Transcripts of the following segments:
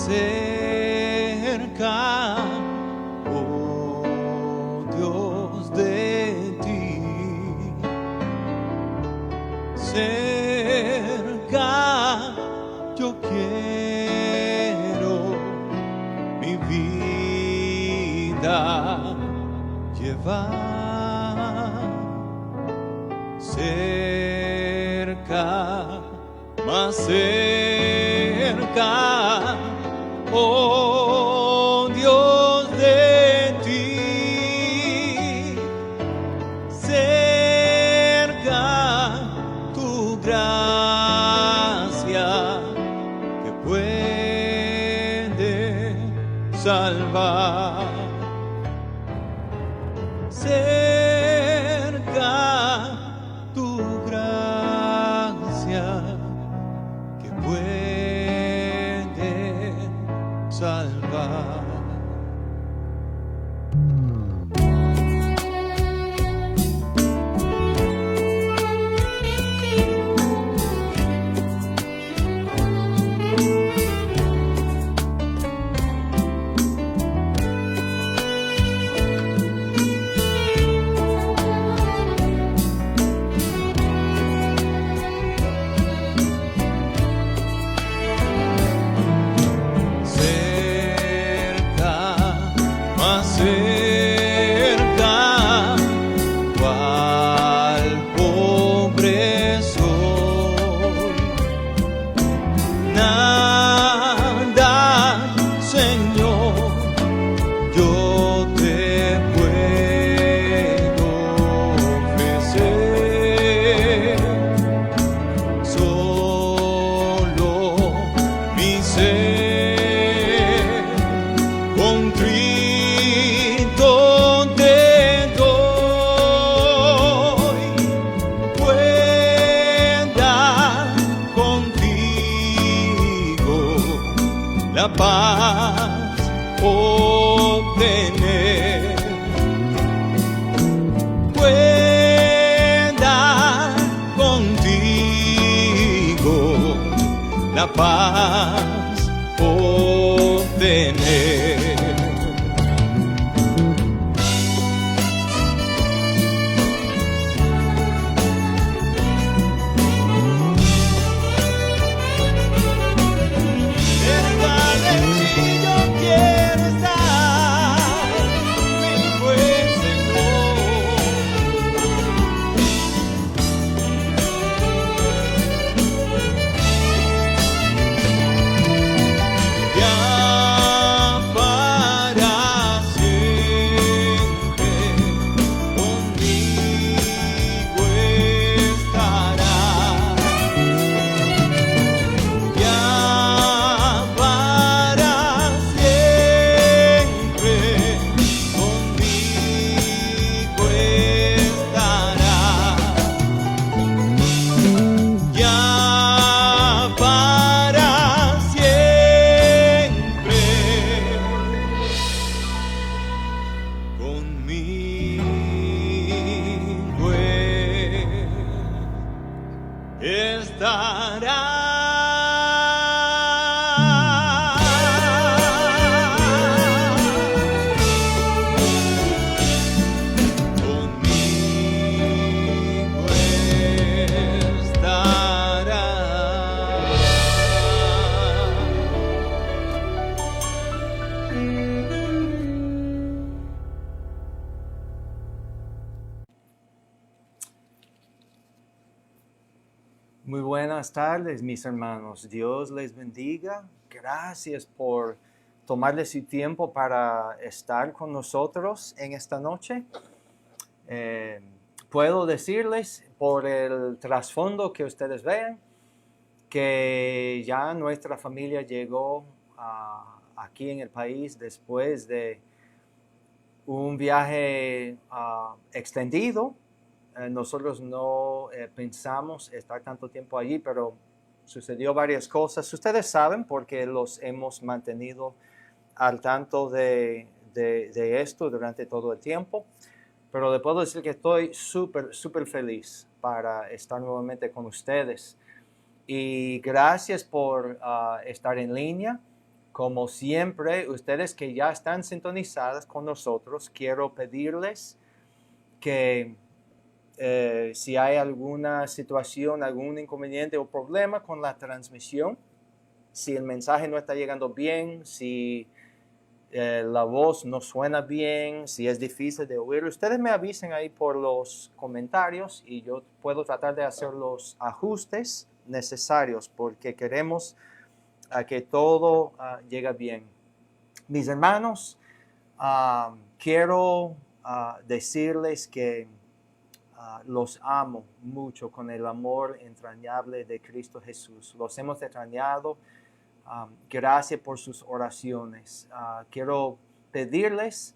cerca, oh Dios, de ti, cerca yo quiero mi vida llevar, cerca, más cerca, oh Dios, de ti, cerca tu gracia que puede salvar, cerca tu gracia que puede salvar. Cerca, cual pobre soy, nada, Señor, yo te puedo ofrecer, solo mi ser contrito te doy, pueda contigo la paz obtener, pueda contigo la paz obtener. Muy buenas tardes, mis hermanos. Dios les bendiga. Gracias por tomarle su tiempo para estar con nosotros en esta noche. Puedo decirles por el trasfondo que ustedes vean que ya nuestra familia llegó aquí en el país después de un viaje extendido. Nosotros no pensamos estar tanto tiempo allí, pero sucedió varias cosas. Ustedes saben porque los hemos mantenido al tanto de esto durante todo el tiempo. Pero les puedo decir que estoy súper feliz para estar nuevamente con ustedes. Y gracias por estar en línea. Como siempre, ustedes que ya están sintonizadas con nosotros, quiero pedirles que si hay alguna situación, algún inconveniente o problema con la transmisión, si el mensaje no está llegando bien, si la voz no suena bien, si es difícil de oír, ustedes me avisen ahí por los comentarios y yo puedo tratar de hacer los ajustes necesarios porque queremos que todo llegue bien. Mis hermanos, quiero decirles que los amo mucho con el amor entrañable de Cristo Jesús. Los hemos extrañado. Gracias por sus oraciones. Quiero pedirles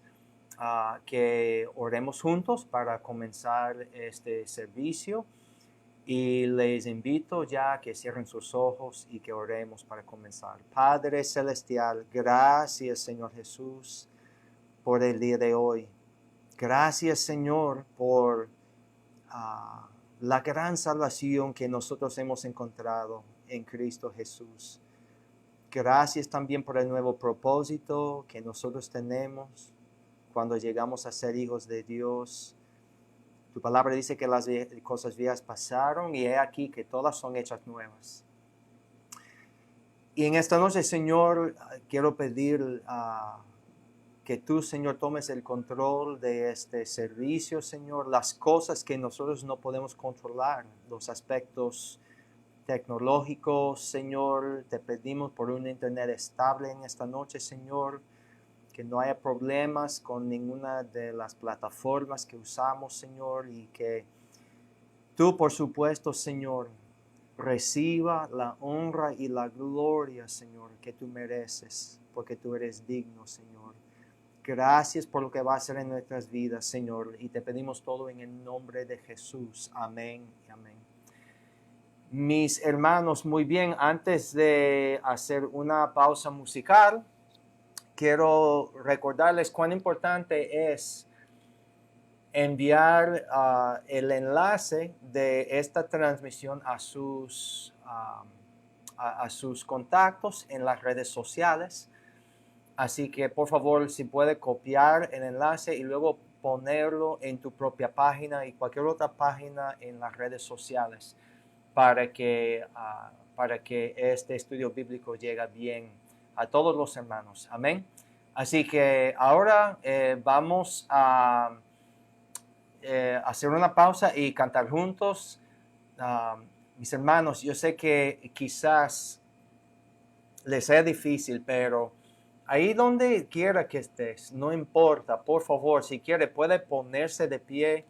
que oremos juntos para comenzar este servicio y les invito ya a que cierren sus ojos y que oremos para comenzar. Padre Celestial, gracias Señor Jesús por el día de hoy. Gracias Señor por la gran salvación que nosotros hemos encontrado en Cristo Jesús. Gracias también por el nuevo propósito que nosotros tenemos cuando llegamos a ser hijos de Dios. Tu palabra dice que las cosas viejas pasaron y he aquí que todas son hechas nuevas. Y en esta noche, Señor, quiero pedir que tú, Señor, tomes el control de este servicio, Señor. Las cosas que nosotros no podemos controlar, los aspectos tecnológicos, Señor, te pedimos por un internet estable en esta noche, Señor, que no haya problemas con ninguna de las plataformas que usamos, Señor, y que tú, por supuesto, Señor, reciba la honra y la gloria, Señor, que tú mereces, porque tú eres digno, Señor. Gracias por lo que va a hacer en nuestras vidas, Señor, y te pedimos todo en el nombre de Jesús. Amén y amén. Mis hermanos, muy bien, antes de hacer una pausa musical, quiero recordarles cuán importante es enviar el enlace de esta transmisión a sus contactos en las redes sociales. Así que, por favor, si puede copiar el enlace y luego ponerlo en tu propia página y cualquier otra página en las redes sociales para que este estudio bíblico llegue bien a todos los hermanos. Amén. Así que ahora vamos a hacer una pausa y cantar juntos. Mis hermanos, yo sé que quizás les sea difícil, pero ahí donde quiera que estés, no importa, por favor, si quiere puede ponerse de pie.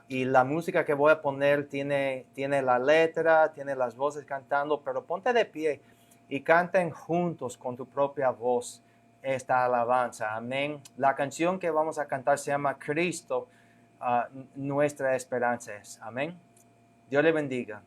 Y la música que voy a poner tiene la letra, tiene las voces cantando, pero ponte de pie y canten juntos con tu propia voz esta alabanza. Amén. La canción que vamos a cantar se llama Cristo, nuestra esperanza es. Amén. Dios le bendiga.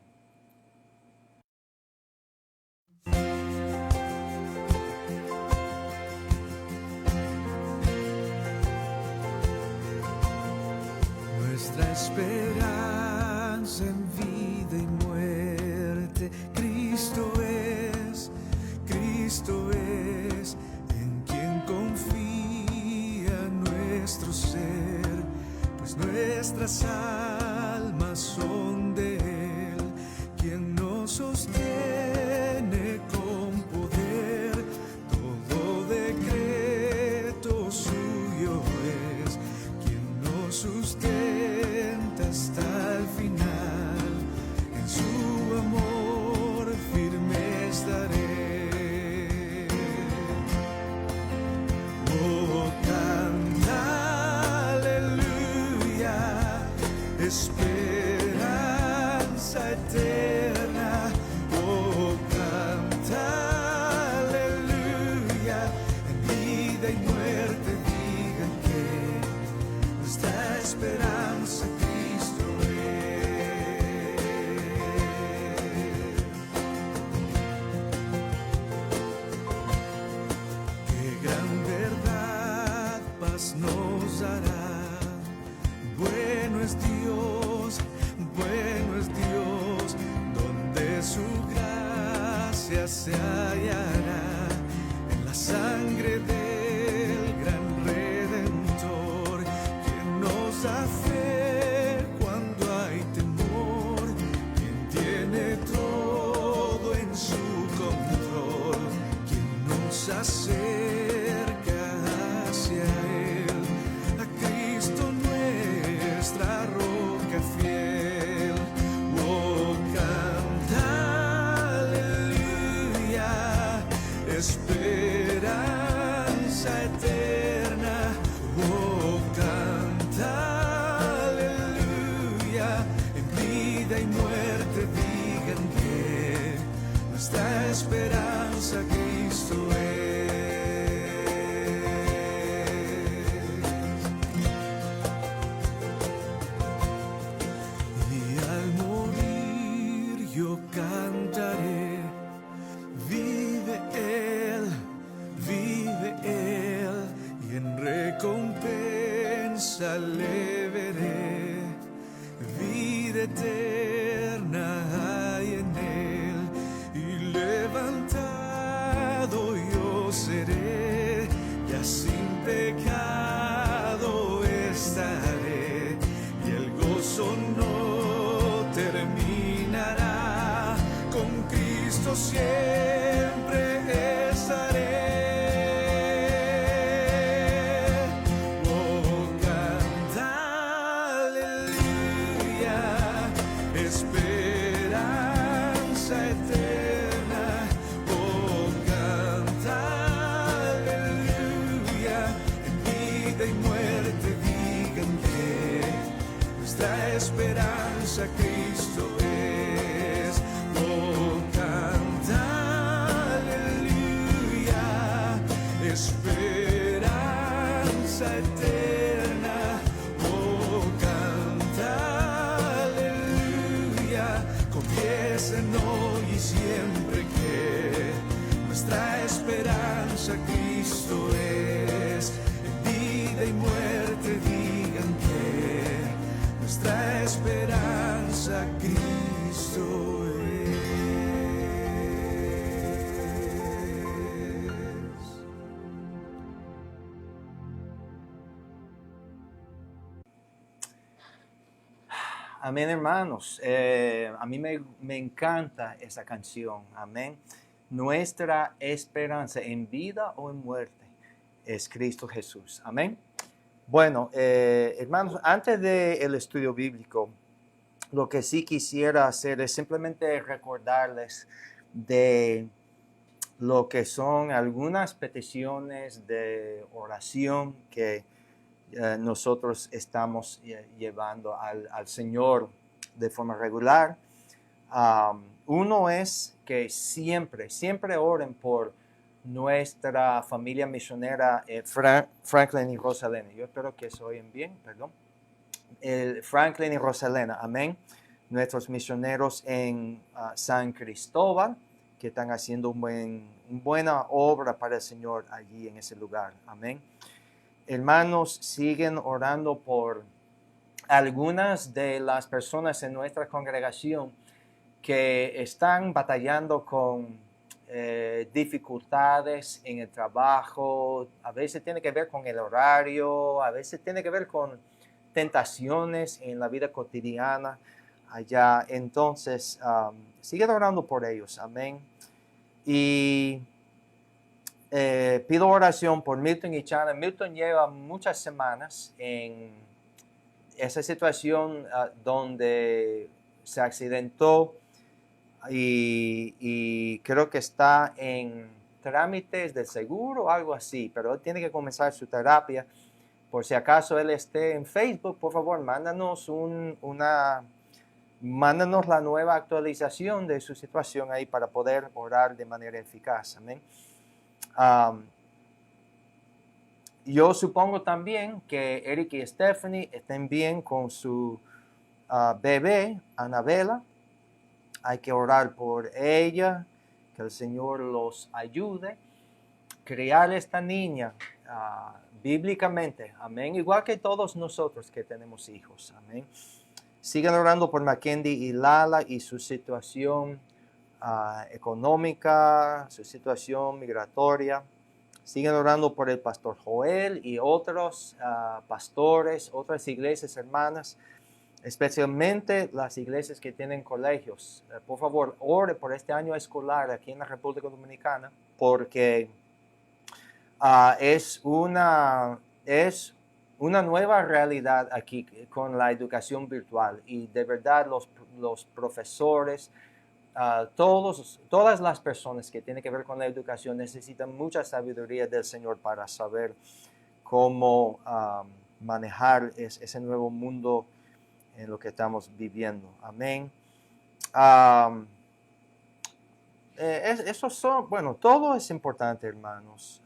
Nuestra esperanza en vida y muerte, Cristo es, en quien confía nuestro ser, pues nuestras almas son de Él, quien nos sostiene con poder, todo decreto suyo es, quien nos sustenta hasta el final, en su amor firme estaré. Oh, canta, aleluya, esperanza eterna. Oh, canta, aleluya, en vida y muerte digan que nuestra esperanza Cristo es. Qué gran verdad, paz nos dará. Bueno es Dios, donde su gracia se hallará. esperanza Cristo es. Y al morir yo cantaré, vive Él, y en recompensa le veré, vida eterna hay en Él, y levantado yo seré, ya sin pecado estaré, y el gozo no terminará, con Cristo siempre estaré. Oh, canta, aleluya, esperanza eterna. Oh, canta, aleluya, en vida y muerte digan que nuestra esperanza Cristo es. Oh, canta, aleluya, esperanza eterna. Oh, canta, aleluya, confiesen hoy y siempre que nuestra esperanza Cristo es. En vida y muerte digan que nuestra esperanza Cristo es. Amén, hermanos. A mí me encanta esa canción. Amén. Nuestra esperanza en vida o en muerte es Cristo Jesús. Amén. Bueno, hermanos, antes del estudio bíblico, lo que sí quisiera hacer es simplemente recordarles de lo que son algunas peticiones de oración que nosotros estamos llevando al Señor de forma regular. Uno es que siempre oren por nuestra familia misionera Franklin y Rosalena. Yo espero que se oyen bien, perdón. Franklin y Rosalena, amén. Nuestros misioneros en San Cristóbal, que están haciendo una buena obra para el Señor allí en ese lugar, amén. Hermanos, siguen orando por algunas de las personas en nuestra congregación que están batallando con dificultades en el trabajo. A veces tiene que ver con el horario, a veces tiene que ver con tentaciones en la vida cotidiana allá. Entonces, siguen orando por ellos, amén. Y pido oración por Milton y Chana. Milton lleva muchas semanas en esa situación donde se accidentó y creo que está en trámites de seguro o algo así, pero él tiene que comenzar su terapia. Por si acaso él esté en Facebook, por favor, mándanos la nueva actualización de su situación ahí para poder orar de manera eficaz. Amén. Yo supongo también que Eric y Stephanie estén bien con su bebé, Anabela. Hay que orar por ella, que el Señor los ayude a criar a esta niña bíblicamente. Amén. Igual que todos nosotros que tenemos hijos. Amén. Sigan orando por Mackenzie y Lala y su situación económica, su situación migratoria. Sigan orando por el pastor Joel y otros pastores, otras iglesias hermanas, especialmente las iglesias que tienen colegios. Por favor, ore por este año escolar aquí en la República Dominicana, porque es una nueva realidad aquí con la educación virtual, y de verdad los profesores, todas las personas que tienen que ver con la educación necesitan mucha sabiduría del Señor para saber cómo manejar ese nuevo mundo en lo que estamos viviendo. Amén. esos son, bueno, todo es importante, hermanos,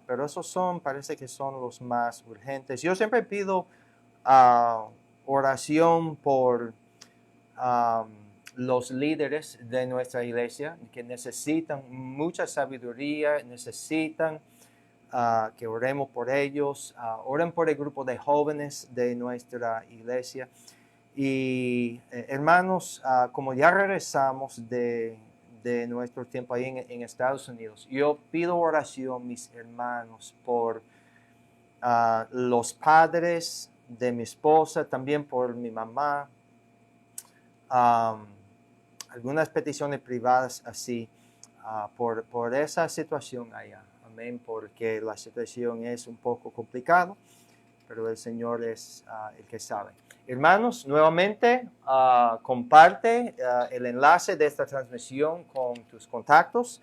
pero esos parece que son los más urgentes. Yo siempre pido oración por los líderes de nuestra iglesia, que necesitan mucha sabiduría, necesitan que oremos por ellos, oren por el grupo de jóvenes de nuestra iglesia. Y hermanos, como ya regresamos de nuestro tiempo ahí en Estados Unidos, yo pido oración, mis hermanos, por los padres de mi esposa, también por mi mamá, algunas peticiones privadas así, por esa situación allá. Amén, porque la situación es un poco complicada, pero el Señor es el que sabe. Hermanos, nuevamente comparte el enlace de esta transmisión con tus contactos.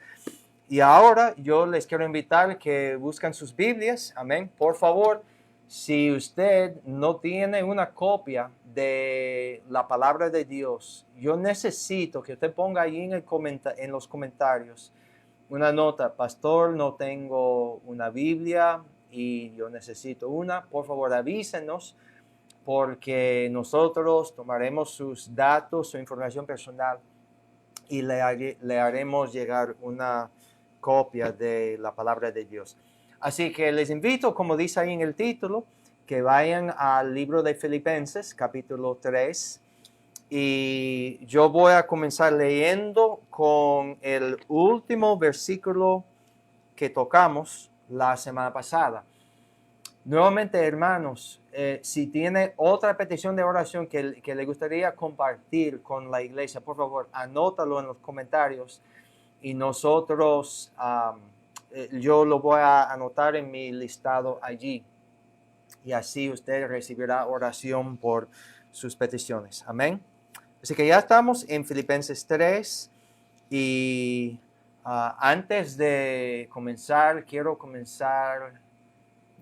Y ahora yo les quiero invitar que busquen sus Biblias. Amén. Por favor, si usted no tiene una copia de la palabra de Dios, yo necesito que usted ponga ahí en los comentarios una nota. Pastor, no tengo una Biblia y yo necesito una. Por favor, avísenos, porque nosotros tomaremos sus datos, su información personal y le haremos llegar una copia de la palabra de Dios. Así que les invito, como dice ahí en el título, que vayan al libro de Filipenses, capítulo 3. Y yo voy a comenzar leyendo con el último versículo que tocamos la semana pasada. Nuevamente, hermanos, si tiene otra petición de oración que le gustaría compartir con la iglesia, por favor, anótalo en los comentarios y nosotros, yo lo voy a anotar en mi listado allí. Y así usted recibirá oración por sus peticiones. Amén. Así que ya estamos en Filipenses 3 y antes de comenzar, quiero comenzar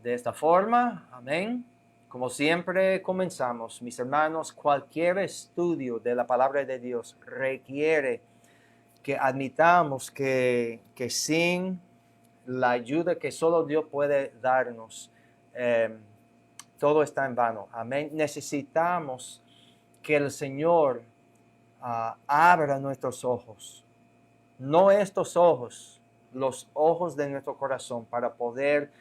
de esta forma. Amén. Como siempre comenzamos, mis hermanos, cualquier estudio de la palabra de Dios requiere que admitamos que sin la ayuda que solo Dios puede darnos, todo está en vano. Amén. Necesitamos que el Señor abra nuestros ojos. No estos ojos, los ojos de nuestro corazón, para poder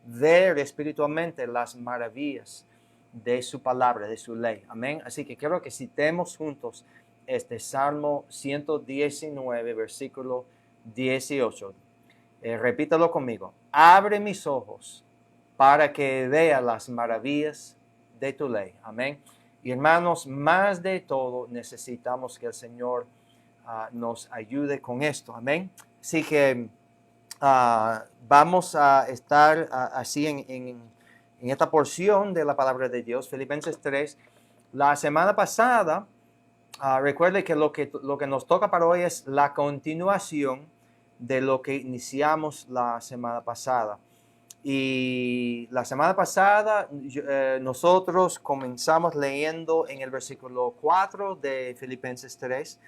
ver espiritualmente las maravillas de su palabra, de su ley. Amén. Así que quiero que citemos juntos este Salmo 119, versículo 18. Repítalo conmigo. Abre mis ojos para que vea las maravillas de tu ley. Amén. Y hermanos, más de todo necesitamos que el Señor nos ayude con esto. Amén. Así que vamos a estar así en esta porción de la palabra de Dios, Filipenses 3. La semana pasada, recuerde que lo que nos toca para hoy es la continuación de lo que iniciamos la semana pasada. Y la semana pasada nosotros comenzamos leyendo en el versículo 4 de Filipenses 3.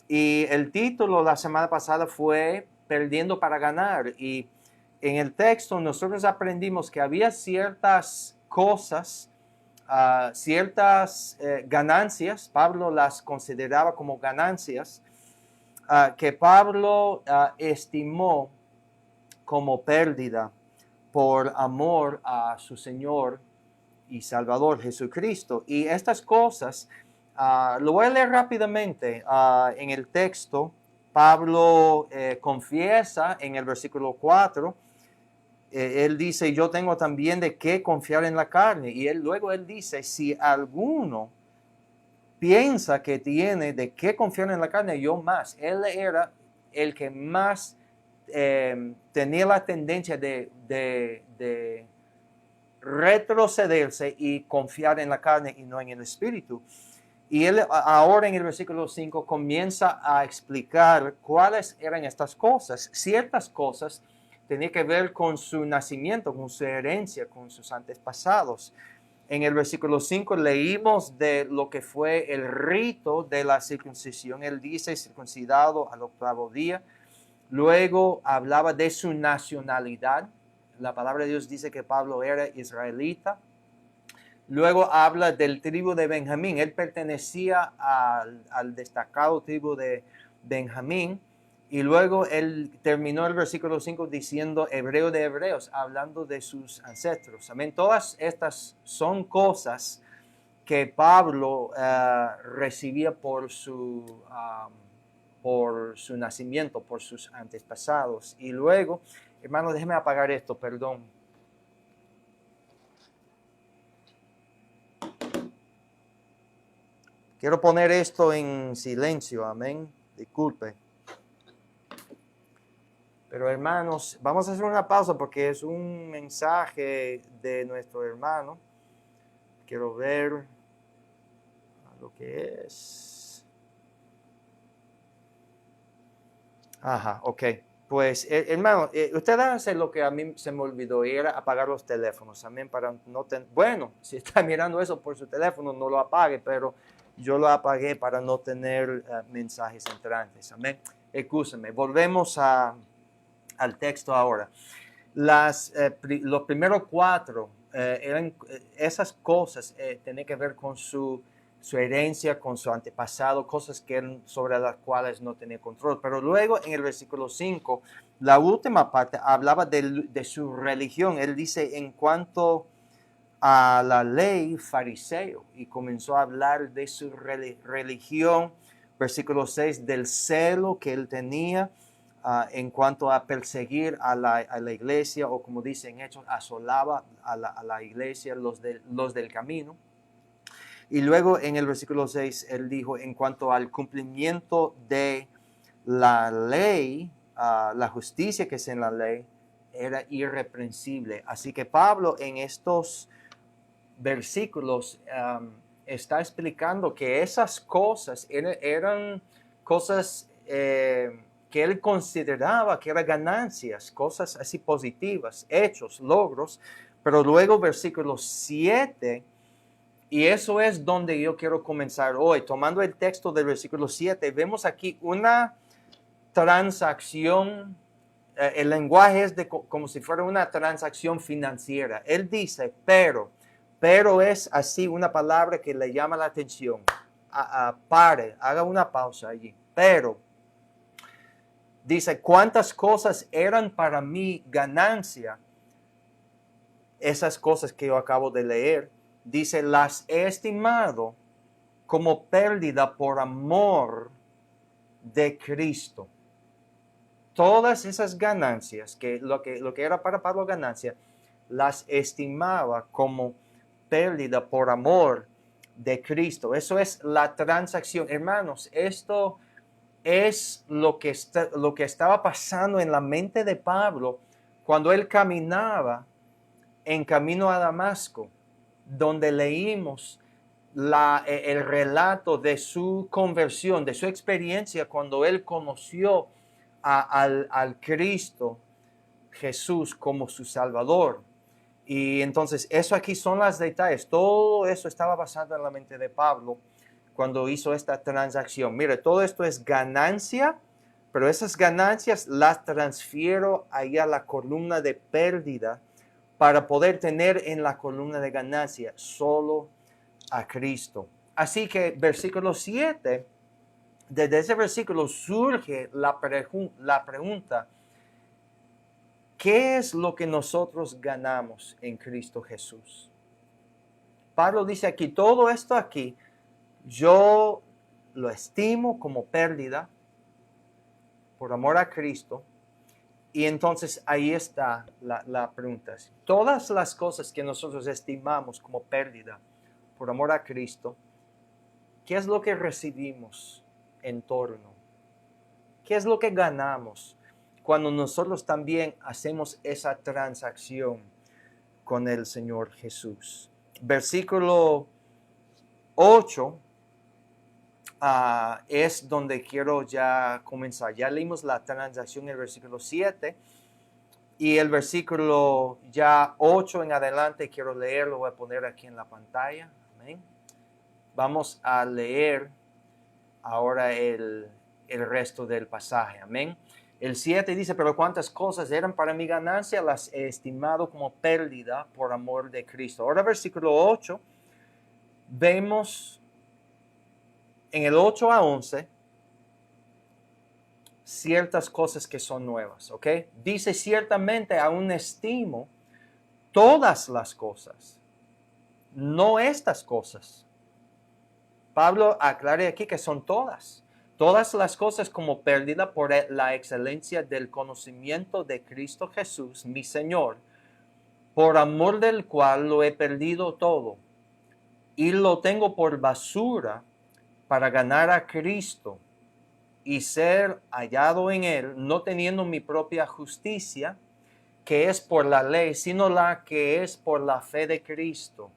Y el título la semana pasada fue Perdiendo para ganar. Y en el texto nosotros aprendimos que había ciertas cosas, ciertas ganancias, Pablo las consideraba como ganancias, que Pablo estimó como pérdida por amor a su Señor y Salvador Jesucristo. Y estas cosas, lo voy a leer rápidamente. En el texto, Pablo confiesa en el versículo 4, él dice, yo tengo también de qué confiar en la carne. Y luego él dice, si alguno piensa que tiene de qué confiar en la carne, yo más. Él era el que más tenía la tendencia de retrocederse y confiar en la carne y no en el espíritu. Y él ahora en el versículo 5 comienza a explicar cuáles eran estas cosas. Ciertas cosas tenían que ver con su nacimiento, con su herencia, con sus antepasados. En el versículo 5 leímos de lo que fue el rito de la circuncisión. Él dice circuncidado al 8º día. Luego hablaba de su nacionalidad. La palabra de Dios dice que Pablo era israelita. Luego habla del tribu de Benjamín. Él pertenecía al destacado tribu de Benjamín. Y luego él terminó el versículo 5 diciendo hebreo de hebreos, hablando de sus ancestros. Amén. Todas estas son cosas que Pablo recibía por su nacimiento, por sus antepasados. Y luego, hermano, déjeme apagar esto, perdón. Quiero poner esto en silencio, amén. Disculpe. Pero hermanos, vamos a hacer una pausa porque es un mensaje de nuestro hermano. Quiero ver lo que es. Ajá, ok. Pues hermano, usted hace lo que a mí se me olvidó y era apagar los teléfonos. Amén. Para no bueno, si está mirando eso por su teléfono, no lo apague, pero yo lo apagué para no tener mensajes entrantes. Amén. Excúseme. Volvemos al texto ahora. Los primeros 4 eran esas cosas tenían que ver con su herencia, con su antepasado, cosas sobre las cuales no tenía control. Pero luego en el versículo 5, la última parte hablaba de su religión. Él dice en cuanto a la ley fariseo y comenzó a hablar de su religión. Versículo 6, del celo que él tenía en cuanto a perseguir a la iglesia, o como dicen Hechos, asolaba a la iglesia, los del camino. Y luego en el versículo 6, él dijo, en cuanto al cumplimiento de la ley, la justicia que es en la ley, era irreprensible. Así que Pablo en estos versículos está explicando que esas cosas eran cosas que él consideraba que eran ganancias, cosas así positivas, hechos, logros. Pero luego versículo 7, y eso es donde yo quiero comenzar hoy. Tomando el texto del versículo 7, vemos aquí una transacción. El lenguaje es como si fuera una transacción financiera. Él dice, pero es así una palabra que le llama la atención. Pare, haga una pausa allí. Pero dice, ¿cuántas cosas eran para mí ganancia? Esas cosas que yo acabo de leer. Dice, las he estimado como pérdida por amor de Cristo. Todas esas ganancias, que lo que era para Pablo ganancia, las estimaba como pérdida por amor de Cristo. Eso es la transacción. Hermanos, esto es lo que estaba pasando en la mente de Pablo cuando él caminaba en camino a Damasco, donde leímos el relato de su conversión, de su experiencia cuando él conoció al Cristo Jesús como su Salvador. Y entonces eso aquí son los detalles. Todo eso estaba pasando en la mente de Pablo cuando hizo esta transacción. Mire, todo esto es ganancia, pero esas ganancias las transfiero ahí a la columna de pérdida para poder tener en la columna de ganancia solo a Cristo. Así que versículo 7, desde ese versículo surge la pregunta, ¿qué es lo que nosotros ganamos en Cristo Jesús? Pablo dice aquí, todo esto aquí, yo lo estimo como pérdida por amor a Cristo. Y entonces ahí está la pregunta. Todas las cosas que nosotros estimamos como pérdida por amor a Cristo, ¿qué es lo que recibimos en torno? ¿Qué es lo que ganamos cuando nosotros también hacemos esa transacción con el Señor Jesús? Versículo 8 es donde quiero ya comenzar. Ya leímos la transacción en el versículo 7 y el versículo ya 8 en adelante quiero leerlo, voy a poner aquí en la pantalla. Amén. Vamos a leer ahora el resto del pasaje. Amén. El 7 dice, pero cuántas cosas eran para mi ganancia, las he estimado como pérdida por amor de Cristo. Ahora versículo 8, vemos en el 8 a 11 ciertas cosas que son nuevas, ¿ok? Dice, ciertamente aún estimo todas las cosas, no estas cosas. Pablo aclara aquí que son todas las cosas como pérdida por la excelencia del conocimiento de Cristo Jesús, mi Señor, por amor del cual lo he perdido todo y lo tengo por basura para ganar a Cristo y ser hallado en él, no teniendo mi propia justicia, que es por la ley, sino la que es por la fe de Cristo,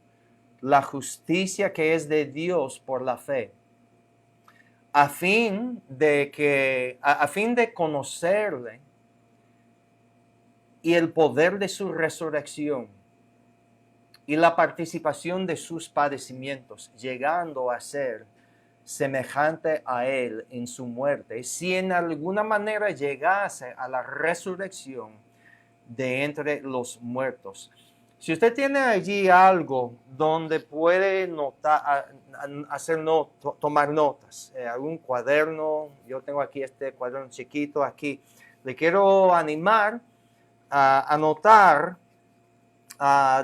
la justicia que es de Dios por la fe, a fin de conocerle y el poder de su resurrección y la participación de sus padecimientos, llegando a ser semejante a él en su muerte, si en alguna manera llegase a la resurrección de entre los muertos. Si usted tiene allí algo donde puede tomar notas, algún cuaderno, yo tengo aquí este cuaderno chiquito aquí, le quiero animar a anotar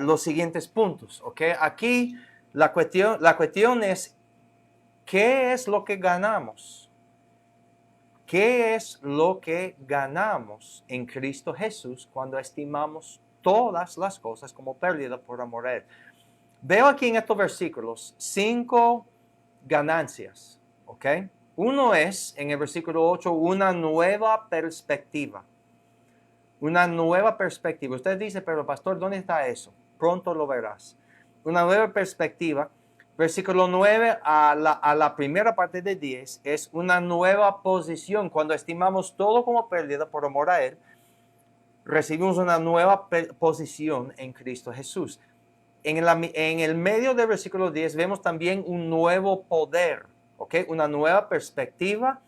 los siguientes puntos, ¿ok? Aquí la cuestión es, ¿qué es lo que ganamos? ¿Qué es lo que ganamos en Cristo Jesús cuando estimamos todas las cosas como pérdida por amor a él? Veo aquí en estos versículos 5 ganancias, ¿ok? Uno es, en el versículo 8, una nueva perspectiva. Una nueva perspectiva. Usted dice, pero pastor, ¿dónde está eso? Pronto lo verás. Una nueva perspectiva. Versículo 9 a la primera parte de 10 es una nueva posición. Cuando estimamos todo como pérdida por amor a él, recibimos una nueva posición en Cristo Jesús. En el medio del versículo 10 vemos también un nuevo poder, ¿ok? Una nueva perspectiva,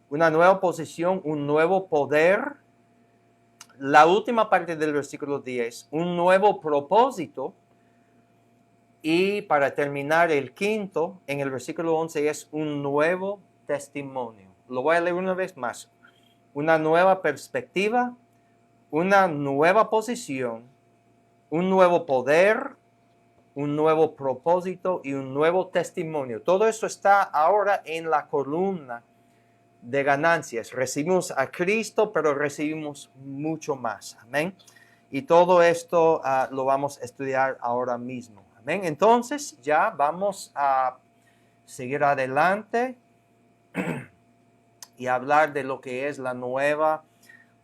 una nueva posición, un nuevo poder. La última parte del versículo 10, un nuevo propósito. Y para terminar, el quinto, en el versículo 11, es un nuevo testimonio. Lo voy a leer una vez más. Una nueva perspectiva, una nueva posición, un nuevo poder, un nuevo propósito y un nuevo testimonio. Todo eso está ahora en la columna de ganancias. Recibimos a Cristo, pero recibimos mucho más. Amén. Y todo esto lo vamos a estudiar ahora mismo. Amén. Entonces ya vamos a seguir adelante y hablar de lo que es la nueva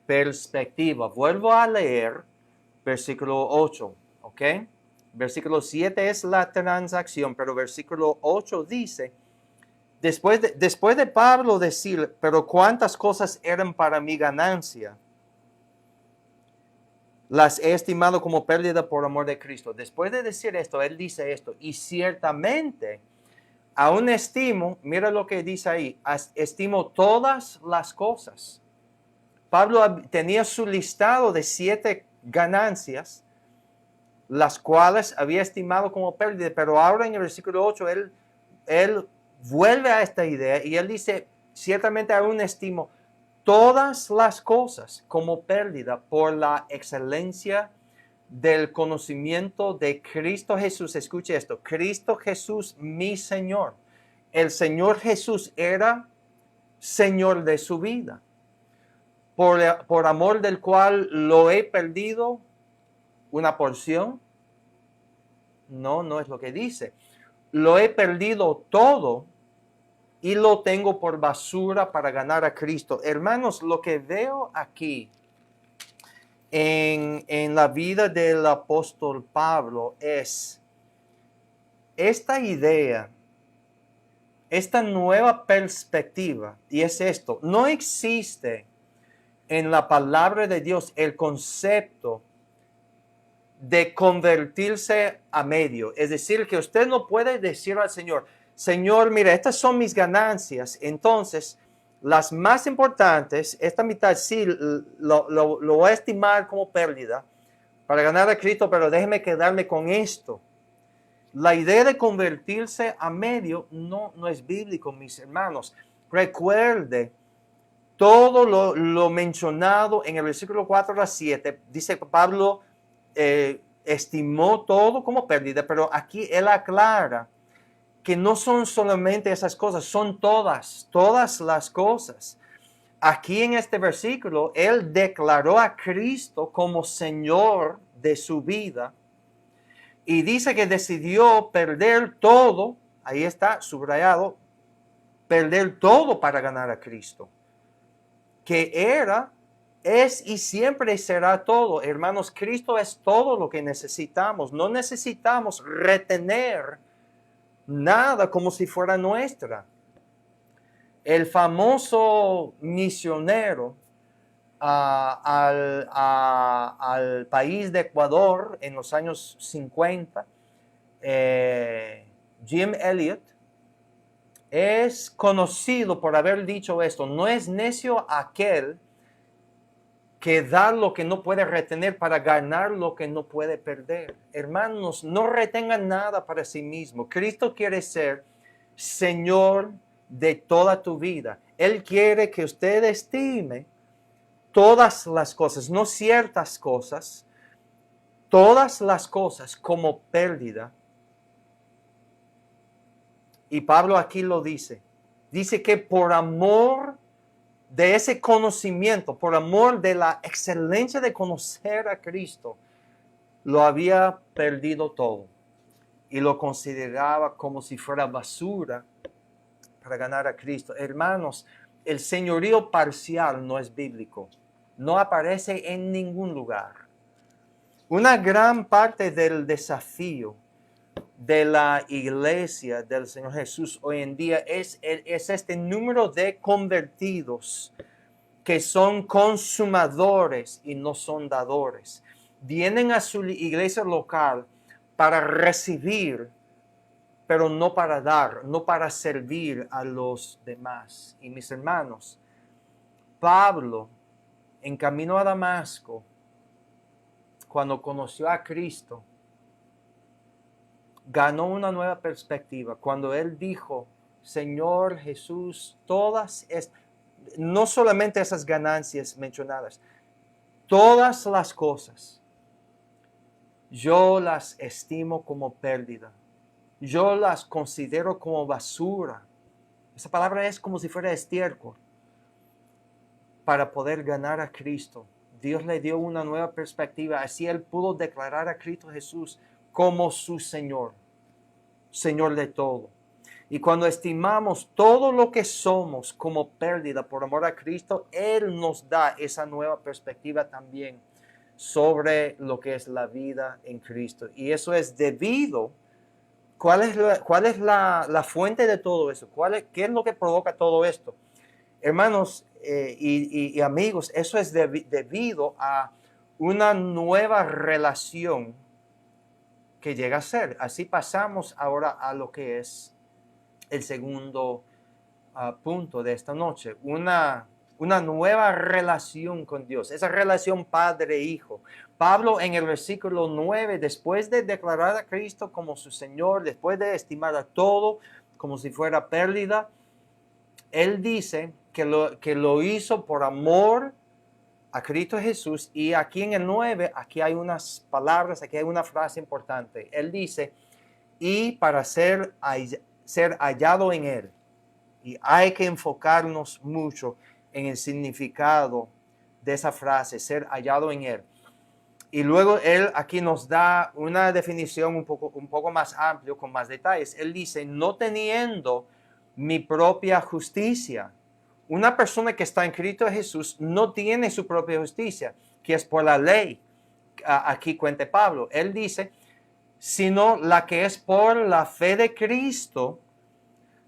perspectiva. Vuelvo a leer versículo 8, ¿ok? Versículo 7 es la transacción, pero versículo 8 dice, después de Pablo decir, pero cuántas cosas eran para mi ganancia, las he estimado como pérdida por amor de Cristo. Después de decir esto, él dice esto, y ciertamente, aún estimo, mira lo que dice ahí, estimo todas las cosas. Pablo tenía su listado de 7 ganancias, las cuales había estimado como pérdida, pero ahora en el versículo 8, él vuelve a esta idea y él dice, ciertamente aún estimo todas las cosas como pérdida por la excelencia del conocimiento de Cristo Jesús. Escuche esto, Cristo Jesús, mi Señor. El Señor Jesús era Señor de su vida, por amor del cual lo he perdido una porción. No es lo que dice. Lo he perdido todo y lo tengo por basura para ganar a Cristo. Hermanos, lo que veo aquí en la vida del apóstol Pablo es esta idea, esta nueva perspectiva, y es esto: no existe en la palabra de Dios el concepto de convertirse a medio. Es decir, que usted no puede decir al Señor, Señor, mira, estas son mis ganancias, entonces Las más importantes, esta mitad sí lo voy a estimar como pérdida para ganar a Cristo, pero déjeme quedarme con esto. La idea de convertirse a medio no es bíblico, mis hermanos. Recuerde todo lo mencionado en el versículo 4 a 7. Dice que Pablo estimó todo como pérdida, pero aquí él aclara que no son solamente esas cosas, son todas las cosas. Aquí en este versículo, él declaró a Cristo como Señor de su vida y dice que decidió perder todo, ahí está subrayado, perder todo para ganar a Cristo, que era, es y siempre será todo. Hermanos, Cristo es todo lo que necesitamos. No necesitamos retener nada como si fuera nuestra. El famoso misionero al país de Ecuador en los años 50, Jim Elliot, es conocido por haber dicho esto: no es necio aquel que da lo que no puede retener para ganar lo que no puede perder. Hermanos, no retengan nada para sí mismo. Cristo quiere ser Señor de toda tu vida. Él quiere que usted estime todas las cosas, no ciertas cosas, todas las cosas como pérdida. Y Pablo aquí lo dice. Dice que por amor de ese conocimiento, por amor de la excelencia de conocer a Cristo, lo había perdido todo y lo consideraba como si fuera basura para ganar a Cristo. Hermanos, el señorío parcial no es bíblico, no aparece en ningún lugar. Una gran parte del desafío de la iglesia del Señor Jesús hoy en día es este número de convertidos que son consumadores y no son dadores. Vienen a su iglesia local para recibir, pero no para dar, no para servir a los demás. Y mis hermanos, Pablo, en camino a Damasco, cuando conoció a Cristo, ganó una nueva perspectiva. Cuando él dijo: Señor Jesús, no solamente esas ganancias mencionadas, todas las cosas, yo las estimo como pérdida. Yo las considero como basura. Esa palabra es como si fuera estiércol. Para poder ganar a Cristo, Dios le dio una nueva perspectiva. Así él pudo declarar a Cristo Jesús como su Señor, Señor de todo. Y cuando estimamos todo lo que somos como pérdida por amor a Cristo, Él nos da esa nueva perspectiva también sobre lo que es la vida en Cristo. Y eso es debido, ¿cuál es la fuente de todo eso? ¿Qué es lo que provoca todo esto? Hermanos y amigos, eso es debido a una nueva relación que llega a ser. Así pasamos ahora a lo que es el segundo punto de esta noche. Una nueva relación con Dios. Esa relación padre-hijo. Pablo en el versículo 9, después de declarar a Cristo como su Señor, después de estimar a todo como si fuera pérdida, él dice que lo hizo por amor a Cristo Jesús. Y aquí en el 9, aquí hay unas palabras, aquí hay una frase importante. Él dice: y para ser hallado en Él. Y hay que enfocarnos mucho en el significado de esa frase, ser hallado en Él. Y luego él aquí nos da una definición un poco más amplio, con más detalles. Él dice: no teniendo mi propia justicia. Una persona que está en Cristo Jesús no tiene su propia justicia, que es por la ley. Aquí cuenta Pablo. Él dice: sino la que es por la fe de Cristo,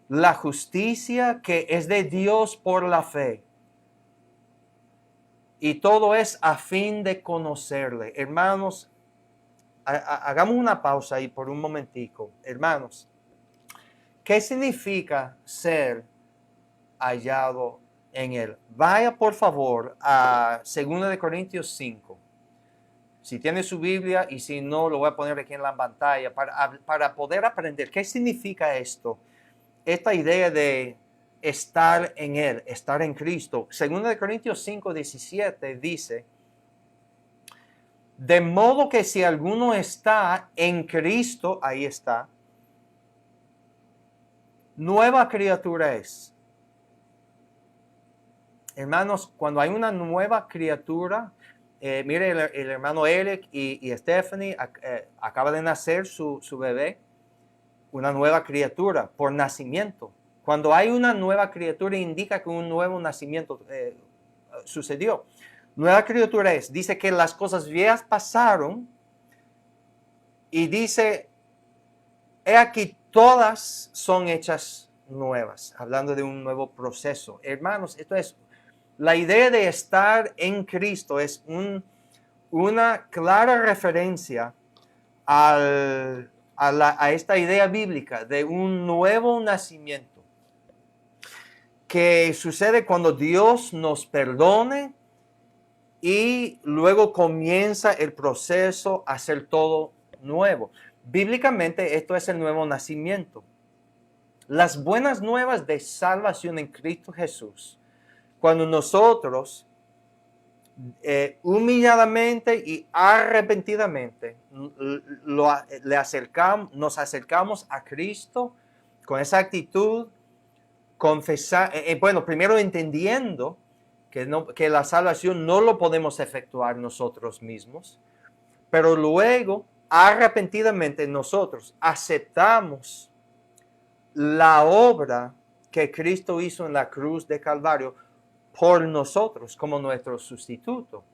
la justicia que es de Dios por la fe. Y todo es a fin de conocerle. Hermanos, hagamos una pausa ahí por un momentico. Hermanos, ¿qué significa ser hallado en Él. Vaya por favor a 2 de Corintios 5. Si tiene su Biblia y si no, lo voy a poner aquí en la pantalla para poder aprender qué significa esto. Esta idea de estar en Él, estar en Cristo. 2 de Corintios 5, 17 dice: de modo que si alguno está en Cristo, ahí está, nueva criatura es. Hermanos, cuando hay una nueva criatura, mire el hermano Eric y Stephanie, acaba de nacer su bebé, una nueva criatura por nacimiento. Cuando hay una nueva criatura indica que un nuevo nacimiento sucedió. Nueva criatura es, dice que las cosas viejas pasaron y dice, he aquí todas son hechas nuevas, hablando de un nuevo proceso. Hermanos, esto es, la idea de estar en Cristo es una clara referencia a esta idea bíblica de un nuevo nacimiento que sucede cuando Dios nos perdone y luego comienza el proceso a hacer todo nuevo. Bíblicamente esto es el nuevo nacimiento. Las buenas nuevas de salvación en Cristo Jesús, cuando nosotros humilladamente y arrepentidamente nos acercamos a Cristo con esa actitud, primero entendiendo que la salvación no lo podemos efectuar nosotros mismos, pero luego arrepentidamente nosotros aceptamos la obra que Cristo hizo en la cruz de Calvario por nosotros como nuestro sustituto.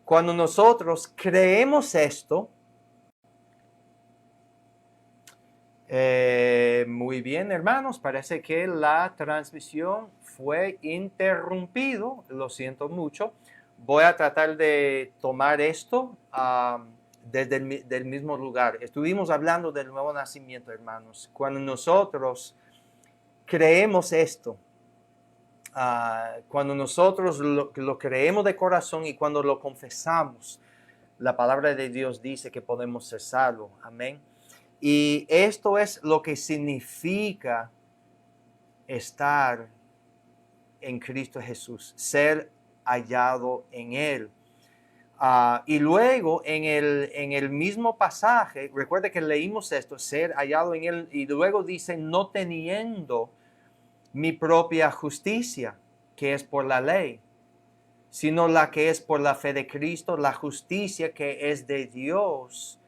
Cuando nosotros creemos esto, muy bien, hermanos, parece que la transmisión fue interrumpido, lo siento mucho. Voy a tratar de tomar esto desde el mismo lugar. Estuvimos hablando del nuevo nacimiento, hermanos. Cuando nosotros creemos esto, cuando nosotros lo creemos de corazón y cuando lo confesamos, la palabra de Dios dice que podemos ser salvos. Amén. Y esto es lo que significa estar en Cristo Jesús, ser hallado en Él. Y luego en el mismo pasaje, recuerde que leímos esto, ser hallado en Él, y luego dice, no teniendo mi propia justicia, que es por la ley, sino la que es por la fe de Cristo, la justicia que es de Dios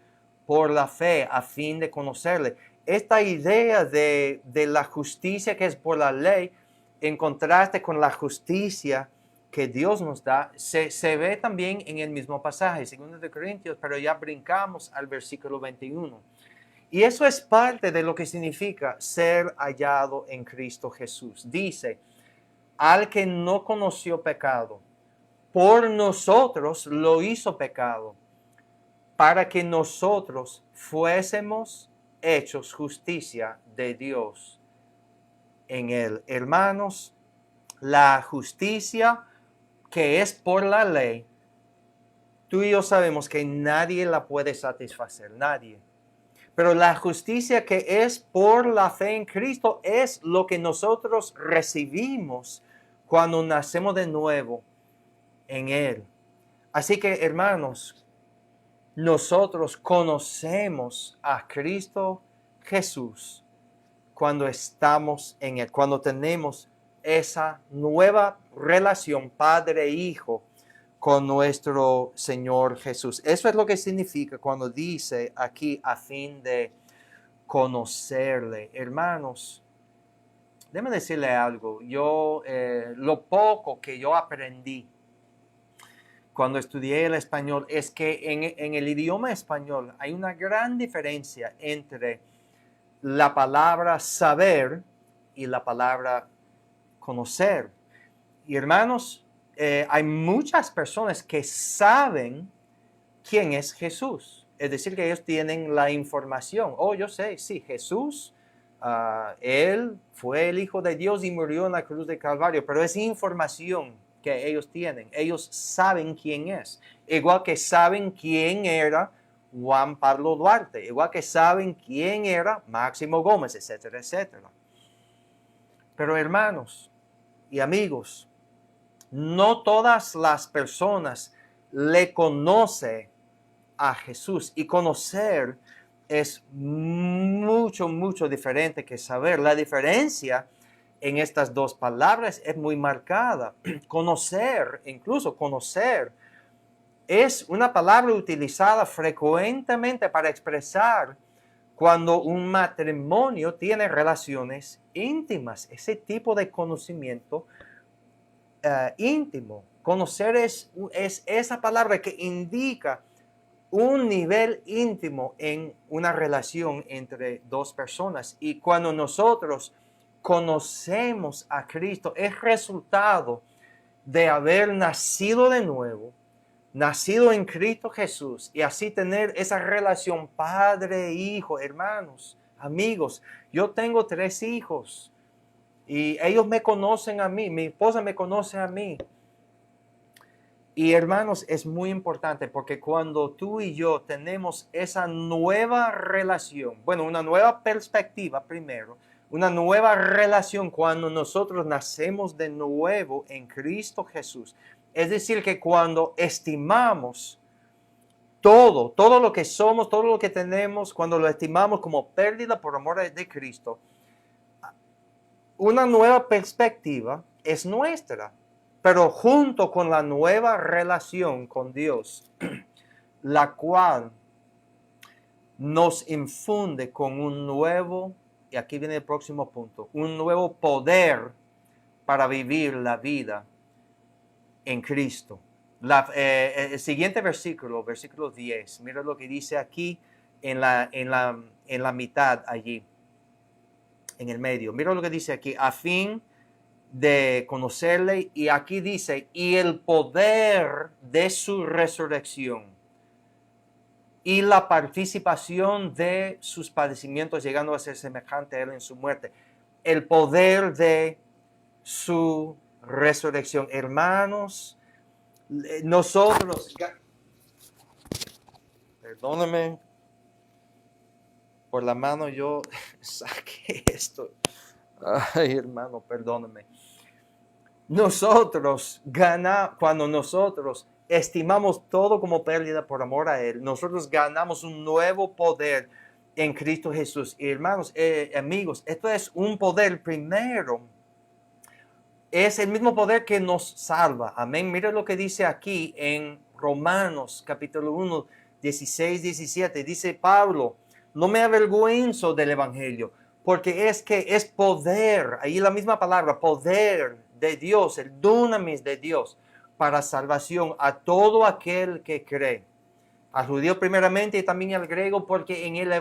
por la fe, a fin de conocerle. Esta idea de la justicia que es por la ley, en contraste con la justicia que Dios nos da, se ve también en el mismo pasaje, 2 de Corintios, pero ya brincamos al versículo 21. Y eso es parte de lo que significa ser hallado en Cristo Jesús. Dice, al que no conoció pecado, por nosotros lo hizo pecado, para que nosotros fuésemos hechos justicia de Dios en él. Hermanos, la justicia que es por la ley, tú y yo sabemos que nadie la puede satisfacer, nadie. Pero la justicia que es por la fe en Cristo es lo que nosotros recibimos cuando nacemos de nuevo en Él. Así que, hermanos, nosotros conocemos a Cristo Jesús cuando estamos en Él, cuando tenemos esa nueva relación Padre-Hijo con nuestro Señor Jesús. Eso es lo que significa cuando dice aquí a fin de conocerle. Hermanos, déjame decirle algo. Lo poco que yo aprendí cuando estudié el español es que en el idioma español hay una gran diferencia entre la palabra saber y la palabra conocer. Y hermanos, hay muchas personas que saben quién es Jesús. Es decir, que ellos tienen la información. Oh, yo sé, sí, Jesús Él fue el Hijo de Dios y murió en la cruz de Calvario, pero es información que ellos tienen. Ellos saben quién es, igual que saben quién era Juan Pablo Duarte, igual que saben quién era Máximo Gómez, etcétera, etcétera. Pero hermanos y amigos, no todas las personas le conocen a Jesús, y conocer es mucho, mucho diferente que saber. La diferencia en estas dos palabras es muy marcada. Conocer, incluso conocer, es una palabra utilizada frecuentemente para expresar cuando un matrimonio tiene relaciones íntimas, ese tipo de conocimiento íntimo. Conocer es esa palabra que indica un nivel íntimo en una relación entre dos personas. Y cuando nosotros conocemos a Cristo, es resultado de haber nacido de nuevo, nacido en Cristo Jesús, y así tener esa relación padre-hijo. Hermanos, amigos, yo tengo 3 hijos y ellos me conocen a mí, mi esposa me conoce a mí. Y hermanos, es muy importante porque cuando tú y yo tenemos esa nueva relación, bueno, una nueva perspectiva primero, una nueva relación cuando nosotros nacemos de nuevo en Cristo Jesús. Es decir, que cuando estimamos todo lo que somos, todo lo que tenemos, cuando lo estimamos como pérdida por amor de Cristo, una nueva perspectiva es nuestra. Pero junto con la nueva relación con Dios, la cual nos infunde con un nuevo, y aquí viene el próximo punto, un nuevo poder para vivir la vida en Cristo. El siguiente versículo, versículo 10, mira lo que dice aquí en la mitad allí, en el medio. Mira lo que dice aquí, a fin de conocerle, y aquí dice, y el poder de su resurrección y la participación de sus padecimientos, llegando a ser semejante a él en su muerte. El poder de su resurrección. Hermanos, nosotros, perdónenme por la mano, yo saqué esto. Ay, hermano, perdóname. Cuando nosotros estimamos todo como pérdida por amor a Él, nosotros ganamos un nuevo poder en Cristo Jesús. Y hermanos, amigos, esto es un poder primero. Es el mismo poder que nos salva. Amén. Mira lo que dice aquí en Romanos capítulo 1, 16, 17. Dice Pablo, no me avergüenzo del evangelio, porque es que es poder, ahí la misma palabra, poder de Dios, el dunamis de Dios, para salvación a todo aquel que cree. Al judío primeramente y también al griego, porque en el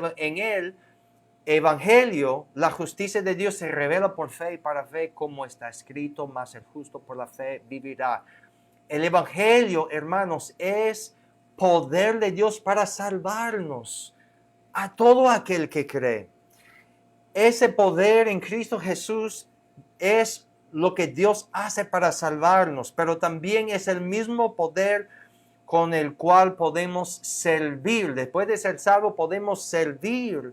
evangelio la justicia de Dios se revela por fe y para fe, como está escrito, mas el justo por la fe vivirá. El evangelio, hermanos, es poder de Dios para salvarnos a todo aquel que cree. Ese poder en Cristo Jesús es lo que Dios hace para salvarnos, pero también es el mismo poder con el cual podemos servir. Después de ser salvos, podemos servir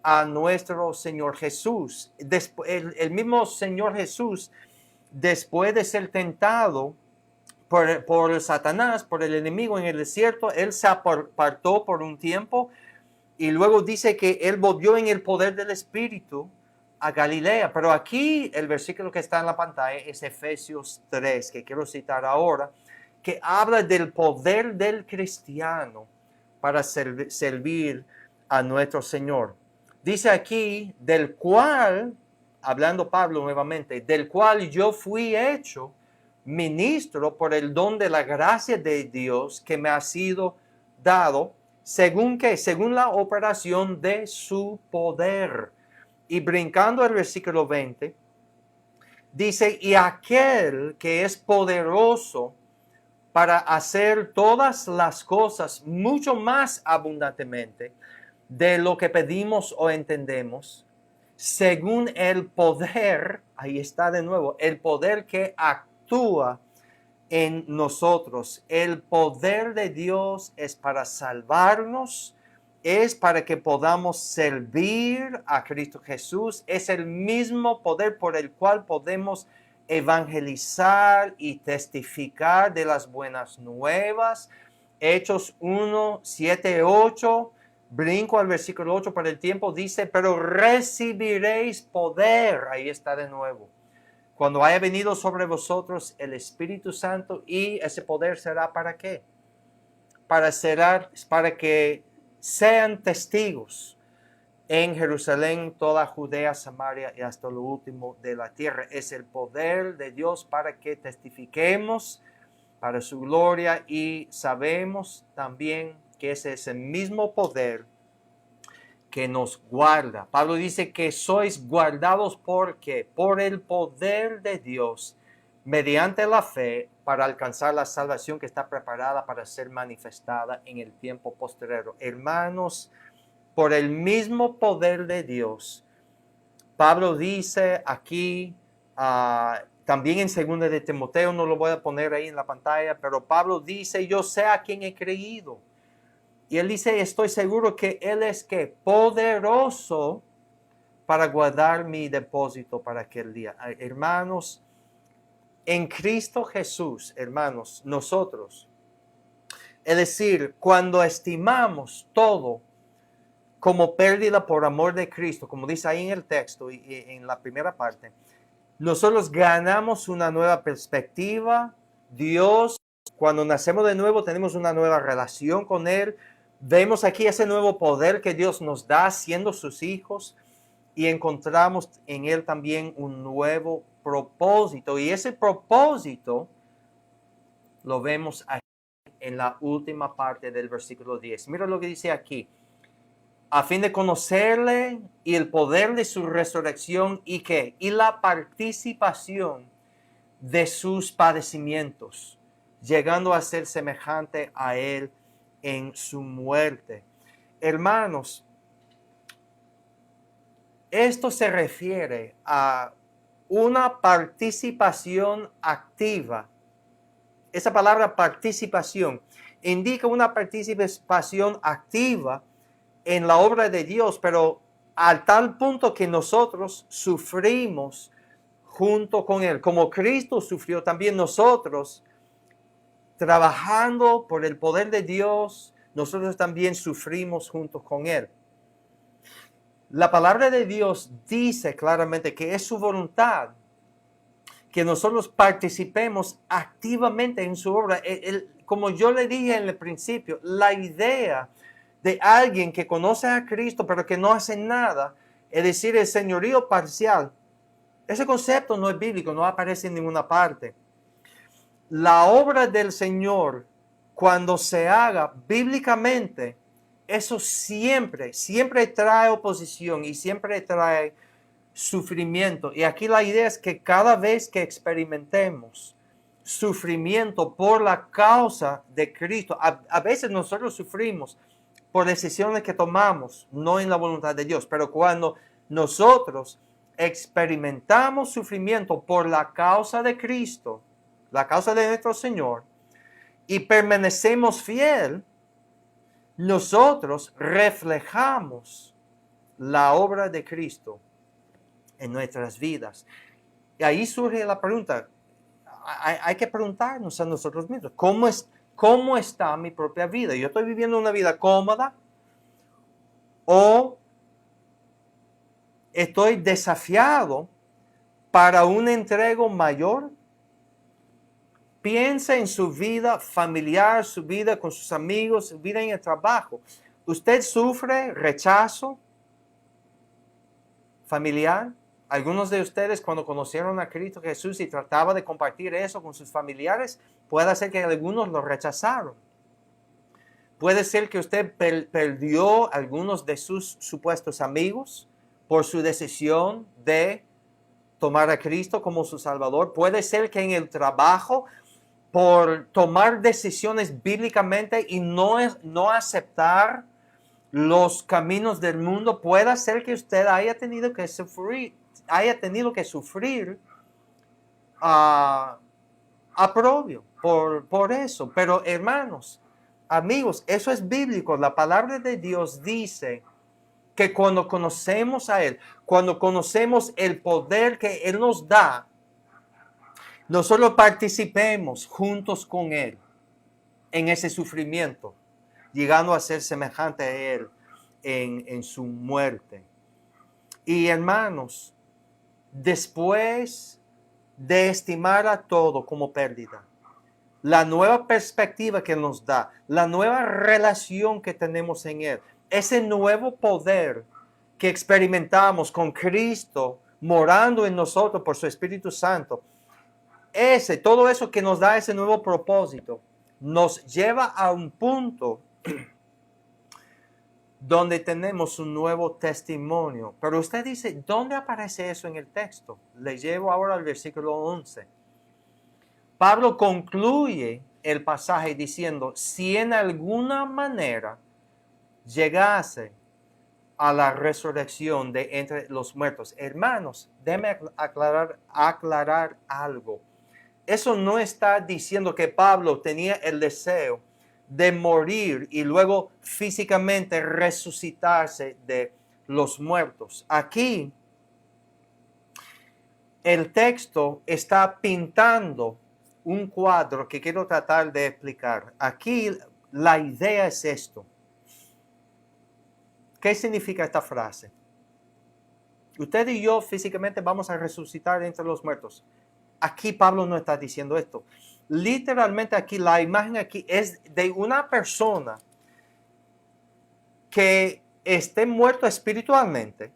a nuestro Señor Jesús. El mismo Señor Jesús, después de ser tentado por Satanás, por el enemigo en el desierto, Él se apartó por un tiempo. Y luego dice que Él volvió en el poder del Espíritu a Galilea. Pero aquí el versículo que está en la pantalla es Efesios 3, que quiero citar ahora, que habla del poder del cristiano para servir a nuestro Señor. Dice aquí, del cual, hablando Pablo nuevamente, del cual yo fui hecho ministro por el don de la gracia de Dios que me ha sido dado. ¿Según qué? Según la operación de su poder. Y brincando al versículo 20, dice, y aquel que es poderoso para hacer todas las cosas mucho más abundantemente de lo que pedimos o entendemos, según el poder, ahí está de nuevo, el poder que actúa en nosotros. El poder de Dios es para salvarnos, es para que podamos servir a Cristo Jesús. Es el mismo poder por el cual podemos evangelizar y testificar de las buenas nuevas. Hechos 1, 7, 8. Brinco al versículo 8 para el tiempo. Dice, pero recibiréis poder. Ahí está de nuevo. Cuando haya venido sobre vosotros el Espíritu Santo, y ese poder será ¿para qué? Para que sean testigos en Jerusalén, toda Judea, Samaria y hasta lo último de la tierra. Es el poder de Dios para que testifiquemos para su gloria, y sabemos también que ese es el mismo poder que nos guarda. Pablo dice que sois guardados porque por el poder de Dios, mediante la fe, para alcanzar la salvación que está preparada para ser manifestada en el tiempo posterior. Hermanos, por el mismo poder de Dios, Pablo dice aquí, también en 2 de Timoteo, no lo voy a poner ahí en la pantalla, pero Pablo dice, yo sé a quién he creído. Y él dice, estoy seguro que Él es que poderoso para guardar mi depósito para aquel día. Hermanos, en Cristo Jesús, hermanos, nosotros, es decir, cuando estimamos todo como pérdida por amor de Cristo, como dice ahí en el texto y en la primera parte, nosotros ganamos una nueva perspectiva. Dios, cuando nacemos de nuevo, tenemos una nueva relación con Él. Vemos aquí ese nuevo poder que Dios nos da siendo sus hijos, y encontramos en Él también un nuevo propósito. Y ese propósito lo vemos aquí en la última parte del versículo 10. Mira lo que dice aquí. A fin de conocerle y el poder de su resurrección, y ¿qué? Y la participación de sus padecimientos, llegando a ser semejante a Él en su muerte. Hermanos, esto se refiere a una participación activa. Esa palabra participación indica una participación activa en la obra de Dios, pero al tal punto que nosotros sufrimos junto con Él. Como Cristo sufrió, también nosotros, trabajando por el poder de Dios, nosotros también sufrimos junto con Él. La palabra de Dios dice claramente que es su voluntad que nosotros participemos activamente en su obra. Como yo le dije en el principio, la idea de alguien que conoce a Cristo pero que no hace nada, es decir, el señorío parcial, ese concepto no es bíblico, no aparece en ninguna parte. La obra del Señor, cuando se haga bíblicamente, eso siempre trae oposición y siempre trae sufrimiento. Y aquí la idea es que cada vez que experimentemos sufrimiento por la causa de Cristo, a veces nosotros sufrimos por decisiones que tomamos, no en la voluntad de Dios, pero cuando nosotros experimentamos sufrimiento por la causa de Cristo, la causa de nuestro Señor, y permanecemos fiel, nosotros reflejamos la obra de Cristo en nuestras vidas. Y ahí surge la pregunta, hay que preguntarnos a nosotros mismos, ¿cómo está mi propia vida? ¿Yo estoy viviendo una vida cómoda o estoy desafiado para un entrego mayor? Piensa en su vida familiar, su vida con sus amigos, su vida en el trabajo. ¿Usted sufre rechazo familiar? Algunos de ustedes, cuando conocieron a Cristo Jesús y trataba de compartir eso con sus familiares, puede ser que algunos lo rechazaron. Puede ser que usted perdió algunos de sus supuestos amigos por su decisión de tomar a Cristo como su Salvador. Puede ser que en el trabajo, por tomar decisiones bíblicamente y no aceptar los caminos del mundo, puede ser que usted haya tenido que sufrir aprobio por eso. Pero hermanos, amigos, eso es bíblico. La palabra de Dios dice que cuando conocemos a Él, cuando conocemos el poder que Él nos da, nosotros participemos juntos con Él en ese sufrimiento, llegando a ser semejante a Él en su muerte. Y hermanos, después de estimar a todo como pérdida, la nueva perspectiva que nos da, la nueva relación que tenemos en Él, ese nuevo poder que experimentamos con Cristo morando en nosotros por su Espíritu Santo, todo eso que nos da ese nuevo propósito, nos lleva a un punto donde tenemos un nuevo testimonio. Pero usted dice, ¿dónde aparece eso en el texto? Le llevo ahora al versículo 11. Pablo concluye el pasaje diciendo, si en alguna manera llegase a la resurrección de entre los muertos. Hermanos, déjenme aclarar algo. Eso no está diciendo que Pablo tenía el deseo de morir y luego físicamente resucitarse de los muertos. Aquí el texto está pintando un cuadro que quiero tratar de explicar. Aquí la idea es esto. ¿Qué significa esta frase? Usted y yo físicamente vamos a resucitar entre los muertos. Aquí Pablo no está diciendo esto. Literalmente aquí, la imagen aquí es de una persona que esté muerto espiritualmente,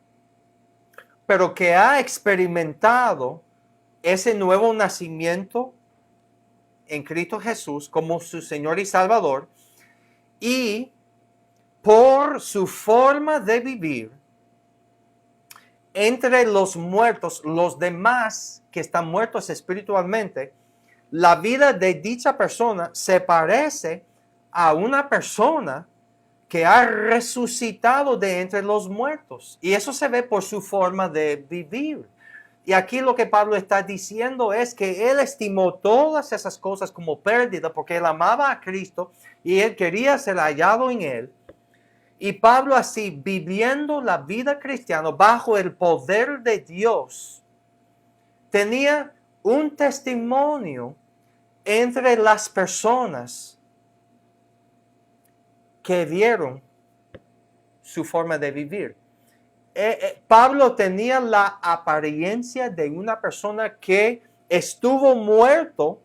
pero que ha experimentado ese nuevo nacimiento en Cristo Jesús como su Señor y Salvador, y por su forma de vivir entre los muertos, los demás que están muertos espiritualmente, la vida de dicha persona se parece a una persona que ha resucitado de entre los muertos. Y eso se ve por su forma de vivir. Y aquí lo que Pablo está diciendo es que él estimó todas esas cosas como pérdida porque él amaba a Cristo y él quería ser hallado en él. Y Pablo así, viviendo la vida cristiana bajo el poder de Dios, tenía un testimonio entre las personas que vieron su forma de vivir. Pablo tenía la apariencia de una persona que estuvo muerto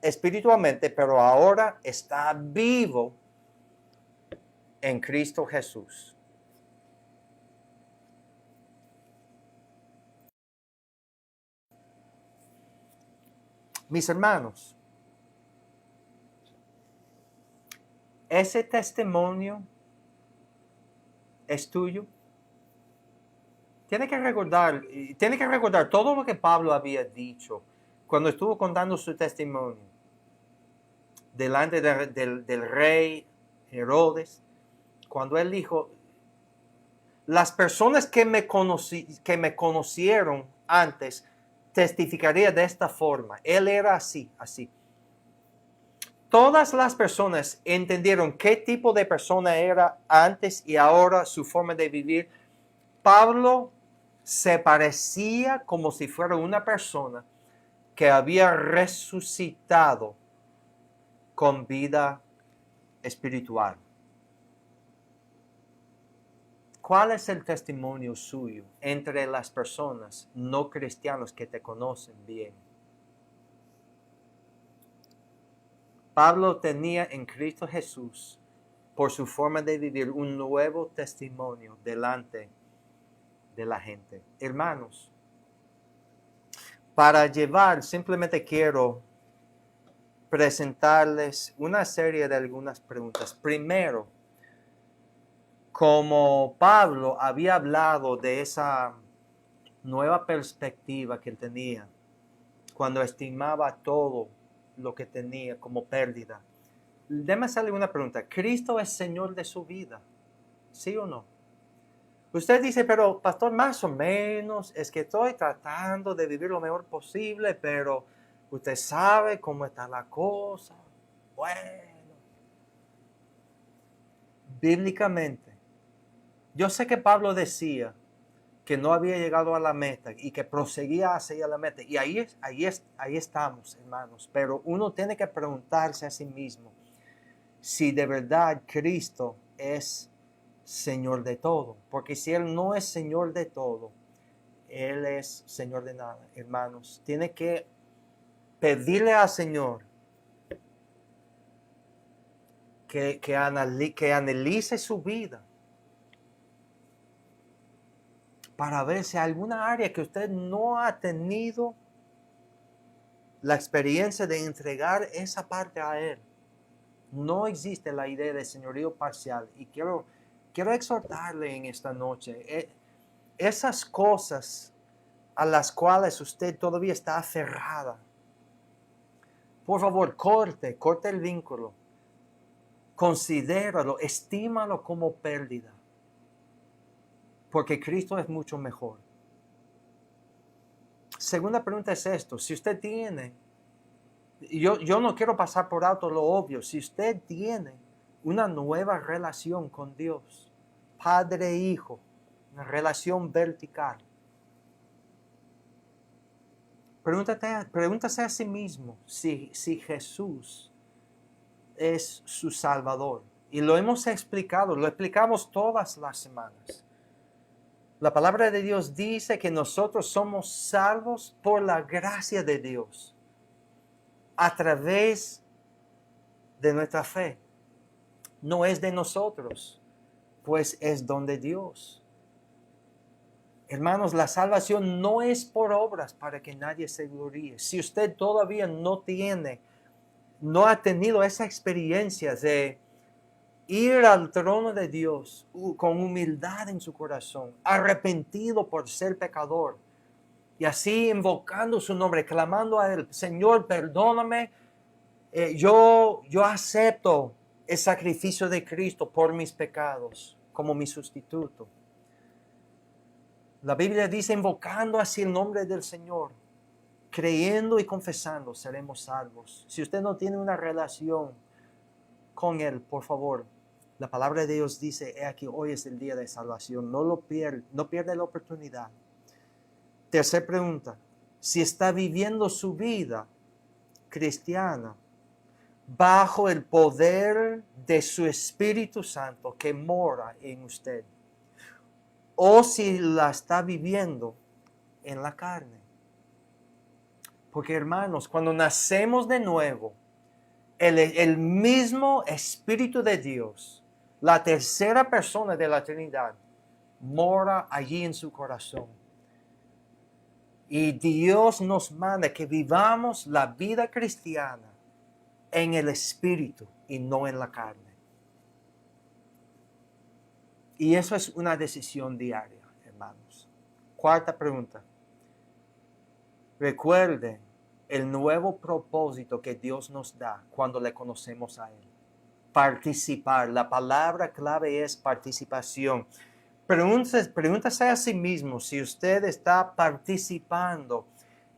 espiritualmente, pero ahora está vivo en Cristo Jesús. Mis hermanos, ese testimonio es tuyo. Tiene que recordar todo lo que Pablo había dicho cuando estuvo contando su testimonio delante del rey Herodes, cuando él dijo, las personas que me conocieron antes testificaría de esta forma. Él era así. Todas las personas entendieron qué tipo de persona era antes y ahora su forma de vivir. Pablo se parecía como si fuera una persona que había resucitado con vida espiritual. ¿Cuál es el testimonio suyo entre las personas no cristianas que te conocen bien? Pablo tenía en Cristo Jesús, por su forma de vivir, un nuevo testimonio delante de la gente. Hermanos, para llevar, simplemente quiero presentarles una serie de algunas preguntas. Primero, como Pablo había hablado de esa nueva perspectiva que él tenía cuando estimaba todo lo que tenía como pérdida, déjame hacerle una pregunta. ¿Cristo es Señor de su vida? ¿Sí o no? Usted dice, pero pastor, más o menos, es que estoy tratando de vivir lo mejor posible, pero usted sabe cómo está la cosa. Bueno, bíblicamente, yo sé que Pablo decía que no había llegado a la meta y que proseguía hacia la meta. Y ahí estamos, hermanos. Pero uno tiene que preguntarse a sí mismo si de verdad Cristo es Señor de todo. Porque si Él no es Señor de todo, Él es Señor de nada, hermanos. Tiene que pedirle al Señor que analice su vida para ver si hay alguna área que usted no ha tenido la experiencia de entregar esa parte a Él. No existe la idea de señorío parcial. Y quiero exhortarle en esta noche. Esas cosas a las cuales usted todavía está aferrada, por favor, corte el vínculo. Considéralo, estímalo como pérdida. Porque Cristo es mucho mejor. Segunda pregunta es esto. Si usted tiene, yo no quiero pasar por alto lo obvio. Si usted tiene una nueva relación con Dios, padre e hijo, una relación vertical, pregúntase a sí mismo si Jesús es su Salvador. Y lo hemos explicado, lo explicamos todas las semanas. La palabra de Dios dice que nosotros somos salvos por la gracia de Dios, a través de nuestra fe. No es de nosotros, pues es don de Dios. Hermanos, la salvación no es por obras para que nadie se gloríe. Si usted todavía no ha tenido esa experiencia de ir al trono de Dios con humildad en su corazón, arrepentido por ser pecador, y así invocando su nombre, clamando a Él, Señor, perdóname, yo acepto el sacrificio de Cristo por mis pecados como mi sustituto. La Biblia dice, invocando así el nombre del Señor, creyendo y confesando, seremos salvos. Si usted no tiene una relación con Él, por favor, la palabra de Dios dice, he aquí, hoy es el día de salvación. No pierde la oportunidad. Tercera pregunta, si está viviendo su vida cristiana bajo el poder de su Espíritu Santo que mora en usted, o si la está viviendo en la carne. Porque hermanos, cuando nacemos de nuevo, el mismo Espíritu de Dios, la tercera persona de la Trinidad, mora allí en su corazón. Y Dios nos manda que vivamos la vida cristiana en el Espíritu y no en la carne. Y eso es una decisión diaria, hermanos. Cuarta pregunta. Recuerde el nuevo propósito que Dios nos da cuando le conocemos a Él. Participar. La palabra clave es participación. Pregúntese a sí mismo si usted está participando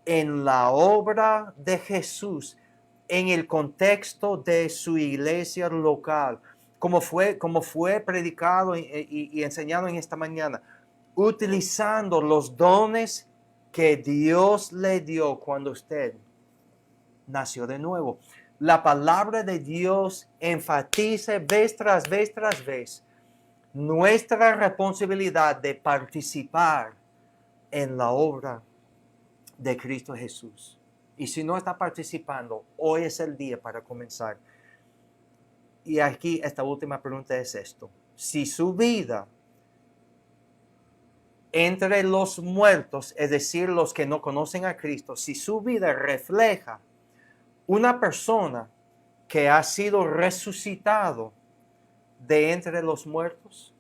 en la obra de Jesús en el contexto de su iglesia local, como fue predicado y enseñado en esta mañana, utilizando los dones que Dios le dio cuando usted nació de nuevo. La palabra de Dios enfatiza vez tras vez nuestra responsabilidad de participar en la obra de Cristo Jesús. Y si no está participando, hoy es el día para comenzar. Y aquí esta última pregunta es esto. Si su vida entre los muertos, es decir, los que no conocen a Cristo, si su vida refleja una persona que ha sido resucitado de entre los muertos,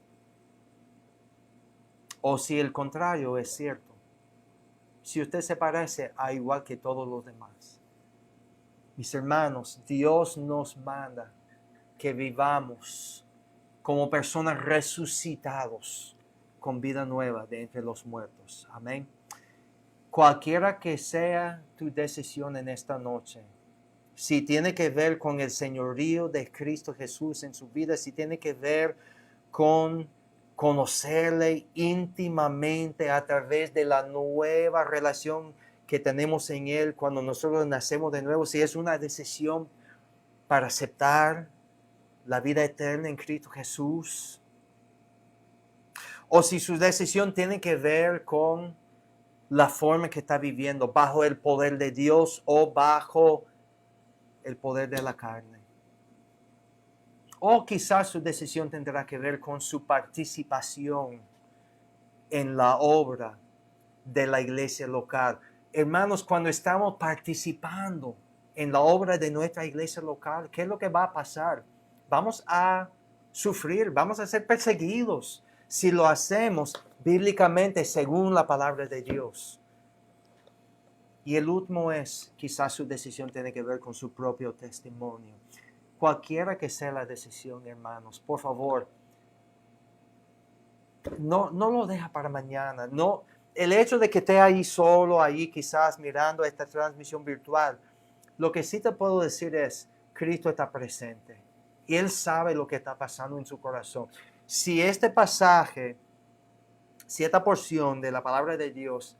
o si el contrario es cierto, si usted se parece a igual que todos los demás. Mis hermanos, Dios nos manda que vivamos como personas resucitados con vida nueva de entre los muertos. Amén. Cualquiera que sea tu decisión en esta noche, si tiene que ver con el señorío de Cristo Jesús en su vida, si tiene que ver con conocerle íntimamente a través de la nueva relación que tenemos en Él cuando nosotros nacemos de nuevo, si es una decisión para aceptar la vida eterna en Cristo Jesús, o si su decisión tiene que ver con la forma que está viviendo, bajo el poder de Dios o bajo el poder de la carne. O quizás su decisión tendrá que ver con su participación en la obra de la iglesia local. Hermanos, cuando estamos participando en la obra de nuestra iglesia local, ¿qué es lo que va a pasar? Vamos a sufrir, vamos a ser perseguidos si lo hacemos bíblicamente según la palabra de Dios. Y el último es, quizás su decisión tiene que ver con su propio testimonio. Cualquiera que sea la decisión, hermanos, por favor, no lo deja para mañana. No, el hecho de que esté ahí solo, ahí quizás mirando esta transmisión virtual, lo que sí te puedo decir es, Cristo está presente. Y Él sabe lo que está pasando en su corazón. Si este pasaje, si esta porción de la palabra de Dios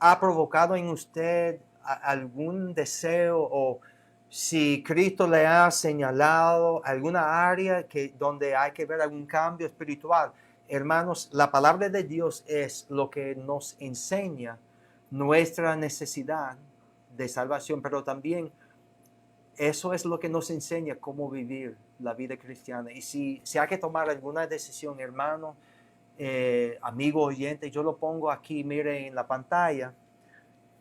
ha provocado en usted algún deseo, o si Cristo le ha señalado alguna área donde hay que ver algún cambio espiritual, hermanos, la palabra de Dios es lo que nos enseña nuestra necesidad de salvación, pero también eso es lo que nos enseña cómo vivir la vida cristiana. Y si hay que tomar alguna decisión, hermano, amigo oyente, yo lo pongo aquí, mire en la pantalla,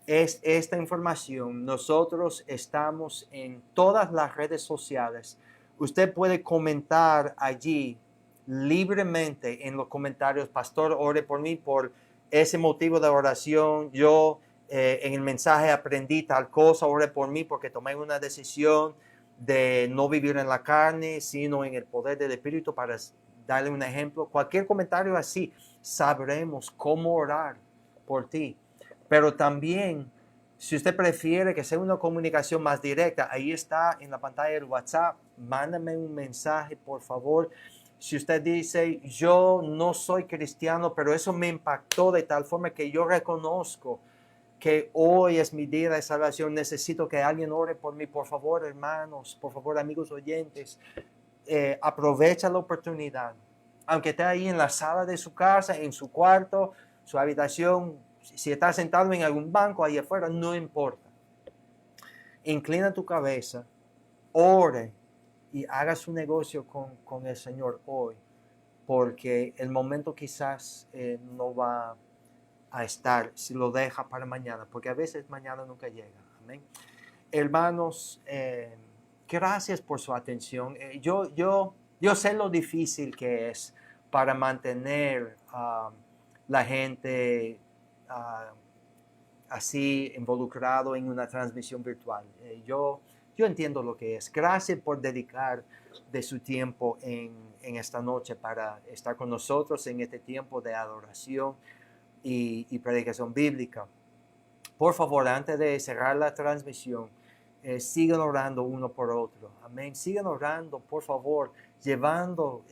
es esta información. Nosotros estamos en todas las redes sociales. Usted puede comentar allí libremente en los comentarios, pastor, ore por mí por ese motivo de oración. Yo en el mensaje aprendí tal cosa, ore por mí porque tomé una decisión de no vivir en la carne, sino en el poder del Espíritu, para darle un ejemplo. Cualquier comentario así, sabremos cómo orar por ti. Pero también, si usted prefiere que sea una comunicación más directa, ahí está en la pantalla del WhatsApp. Mándame un mensaje, por favor. Si usted dice, yo no soy cristiano, pero eso me impactó de tal forma que yo reconozco que hoy es mi día de salvación, necesito que alguien ore por mí, por favor, hermanos, por favor, amigos oyentes, aprovecha la oportunidad. Aunque esté ahí en la sala de su casa, en su cuarto, su habitación, si está sentado en algún banco ahí afuera, no importa. Inclina tu cabeza, ore y haga su negocio con el Señor hoy, porque el momento quizás no va a estar si lo deja para mañana, porque a veces mañana nunca llega. Amén. Hermanos, gracias por su atención. Yo sé lo difícil que es para mantener la gente así involucrado en una transmisión virtual. Yo entiendo lo que es. Gracias por dedicar de su tiempo en esta noche para estar con nosotros en este tiempo de adoración y predicación bíblica. Por favor, antes de cerrar la transmisión, sigan orando uno por otro. Amén. Sigan orando, por favor, llevando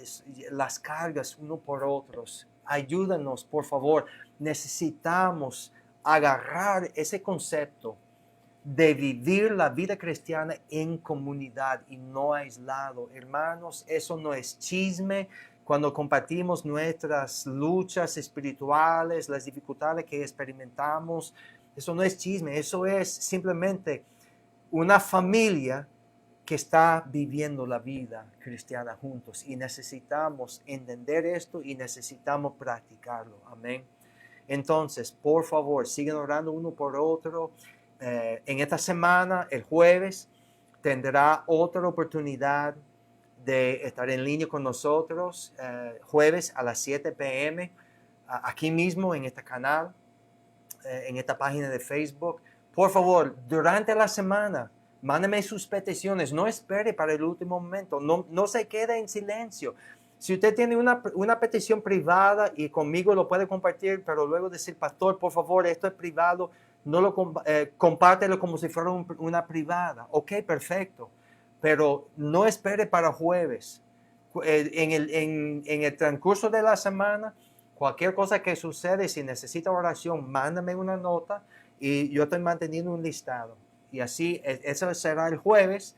las cargas uno por otros. Ayúdanos, por favor. Necesitamos agarrar ese concepto de vivir la vida cristiana en comunidad y no aislado. Hermanos, eso no es chisme. Cuando compartimos nuestras luchas espirituales, las dificultades que experimentamos, eso no es chisme, eso es simplemente una familia que está viviendo la vida cristiana juntos, y necesitamos entender esto y necesitamos practicarlo. Amén. Entonces, por favor, sigan orando uno por otro. En esta semana, el jueves, tendrá otra oportunidad de estar en línea con nosotros, jueves a las 7 p.m., aquí mismo en este canal, en esta página de Facebook. Por favor, durante la semana, Mándeme sus peticiones. No espere para el último momento. No se quede en silencio. Si usted tiene una petición privada y conmigo lo puede compartir, pero luego decir, pastor, por favor, esto es privado, no lo compártelo como si fuera una privada. Ok, perfecto. Pero no espere para jueves. En el transcurso de la semana, cualquier cosa que sucede, si necesita oración, mándame una nota y yo estoy manteniendo un listado. Y así, eso será el jueves.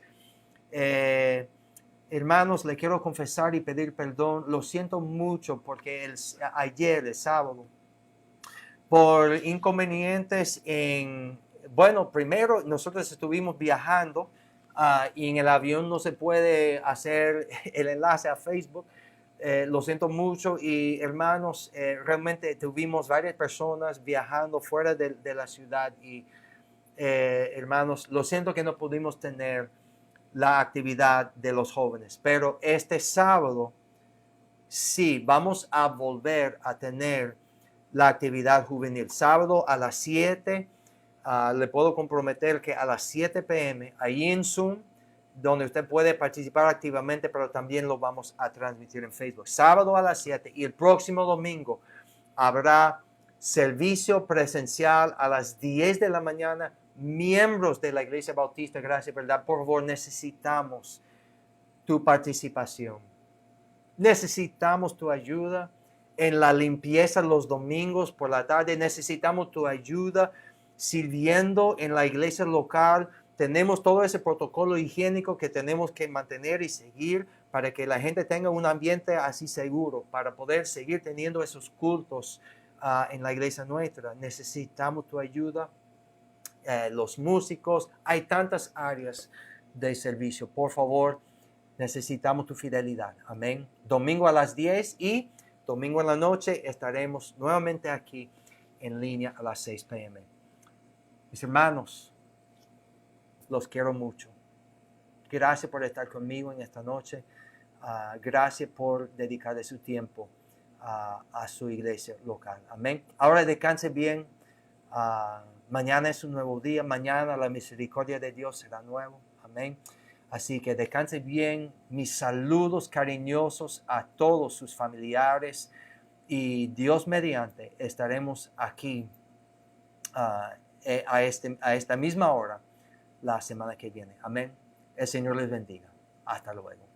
Hermanos, le quiero confesar y pedir perdón. Lo siento mucho porque ayer, el sábado, por inconvenientes bueno, primero nosotros estuvimos viajando y en el avión no se puede hacer el enlace a Facebook. Lo siento mucho y hermanos, realmente tuvimos varias personas viajando fuera de la ciudad y hermanos, lo siento que no pudimos tener la actividad de los jóvenes, pero este sábado sí vamos a volver a tener la actividad juvenil. Sábado a las 7, le puedo comprometer que a las 7 p.m. ahí en Zoom, donde usted puede participar activamente, pero también lo vamos a transmitir en Facebook. Sábado a las 7 y el próximo domingo habrá servicio presencial a las 10 de la mañana. Miembros de la Iglesia Bautista Gracia y Verdad, por favor, necesitamos tu participación. Necesitamos tu ayuda en la limpieza los domingos por la tarde. Necesitamos tu ayuda sirviendo en la iglesia local. Tenemos todo ese protocolo higiénico que tenemos que mantener y seguir para que la gente tenga un ambiente así seguro, para poder seguir teniendo esos cultos en la iglesia nuestra. Necesitamos tu ayuda. Los músicos, hay tantas áreas de servicio. Por favor, necesitamos tu fidelidad. Amén. Domingo a las 10 y domingo en la noche estaremos nuevamente aquí en línea a las 6 p.m. Mis hermanos, los quiero mucho. Gracias por estar conmigo en esta noche. Gracias por dedicarle su tiempo a su iglesia local. Amén. Ahora descanse bien. Mañana es un nuevo día. Mañana la misericordia de Dios será nuevo. Amén. Así que descanse bien. Mis saludos cariñosos a todos sus familiares. Y Dios mediante estaremos aquí a esta misma hora la semana que viene. Amén. El Señor les bendiga. Hasta luego.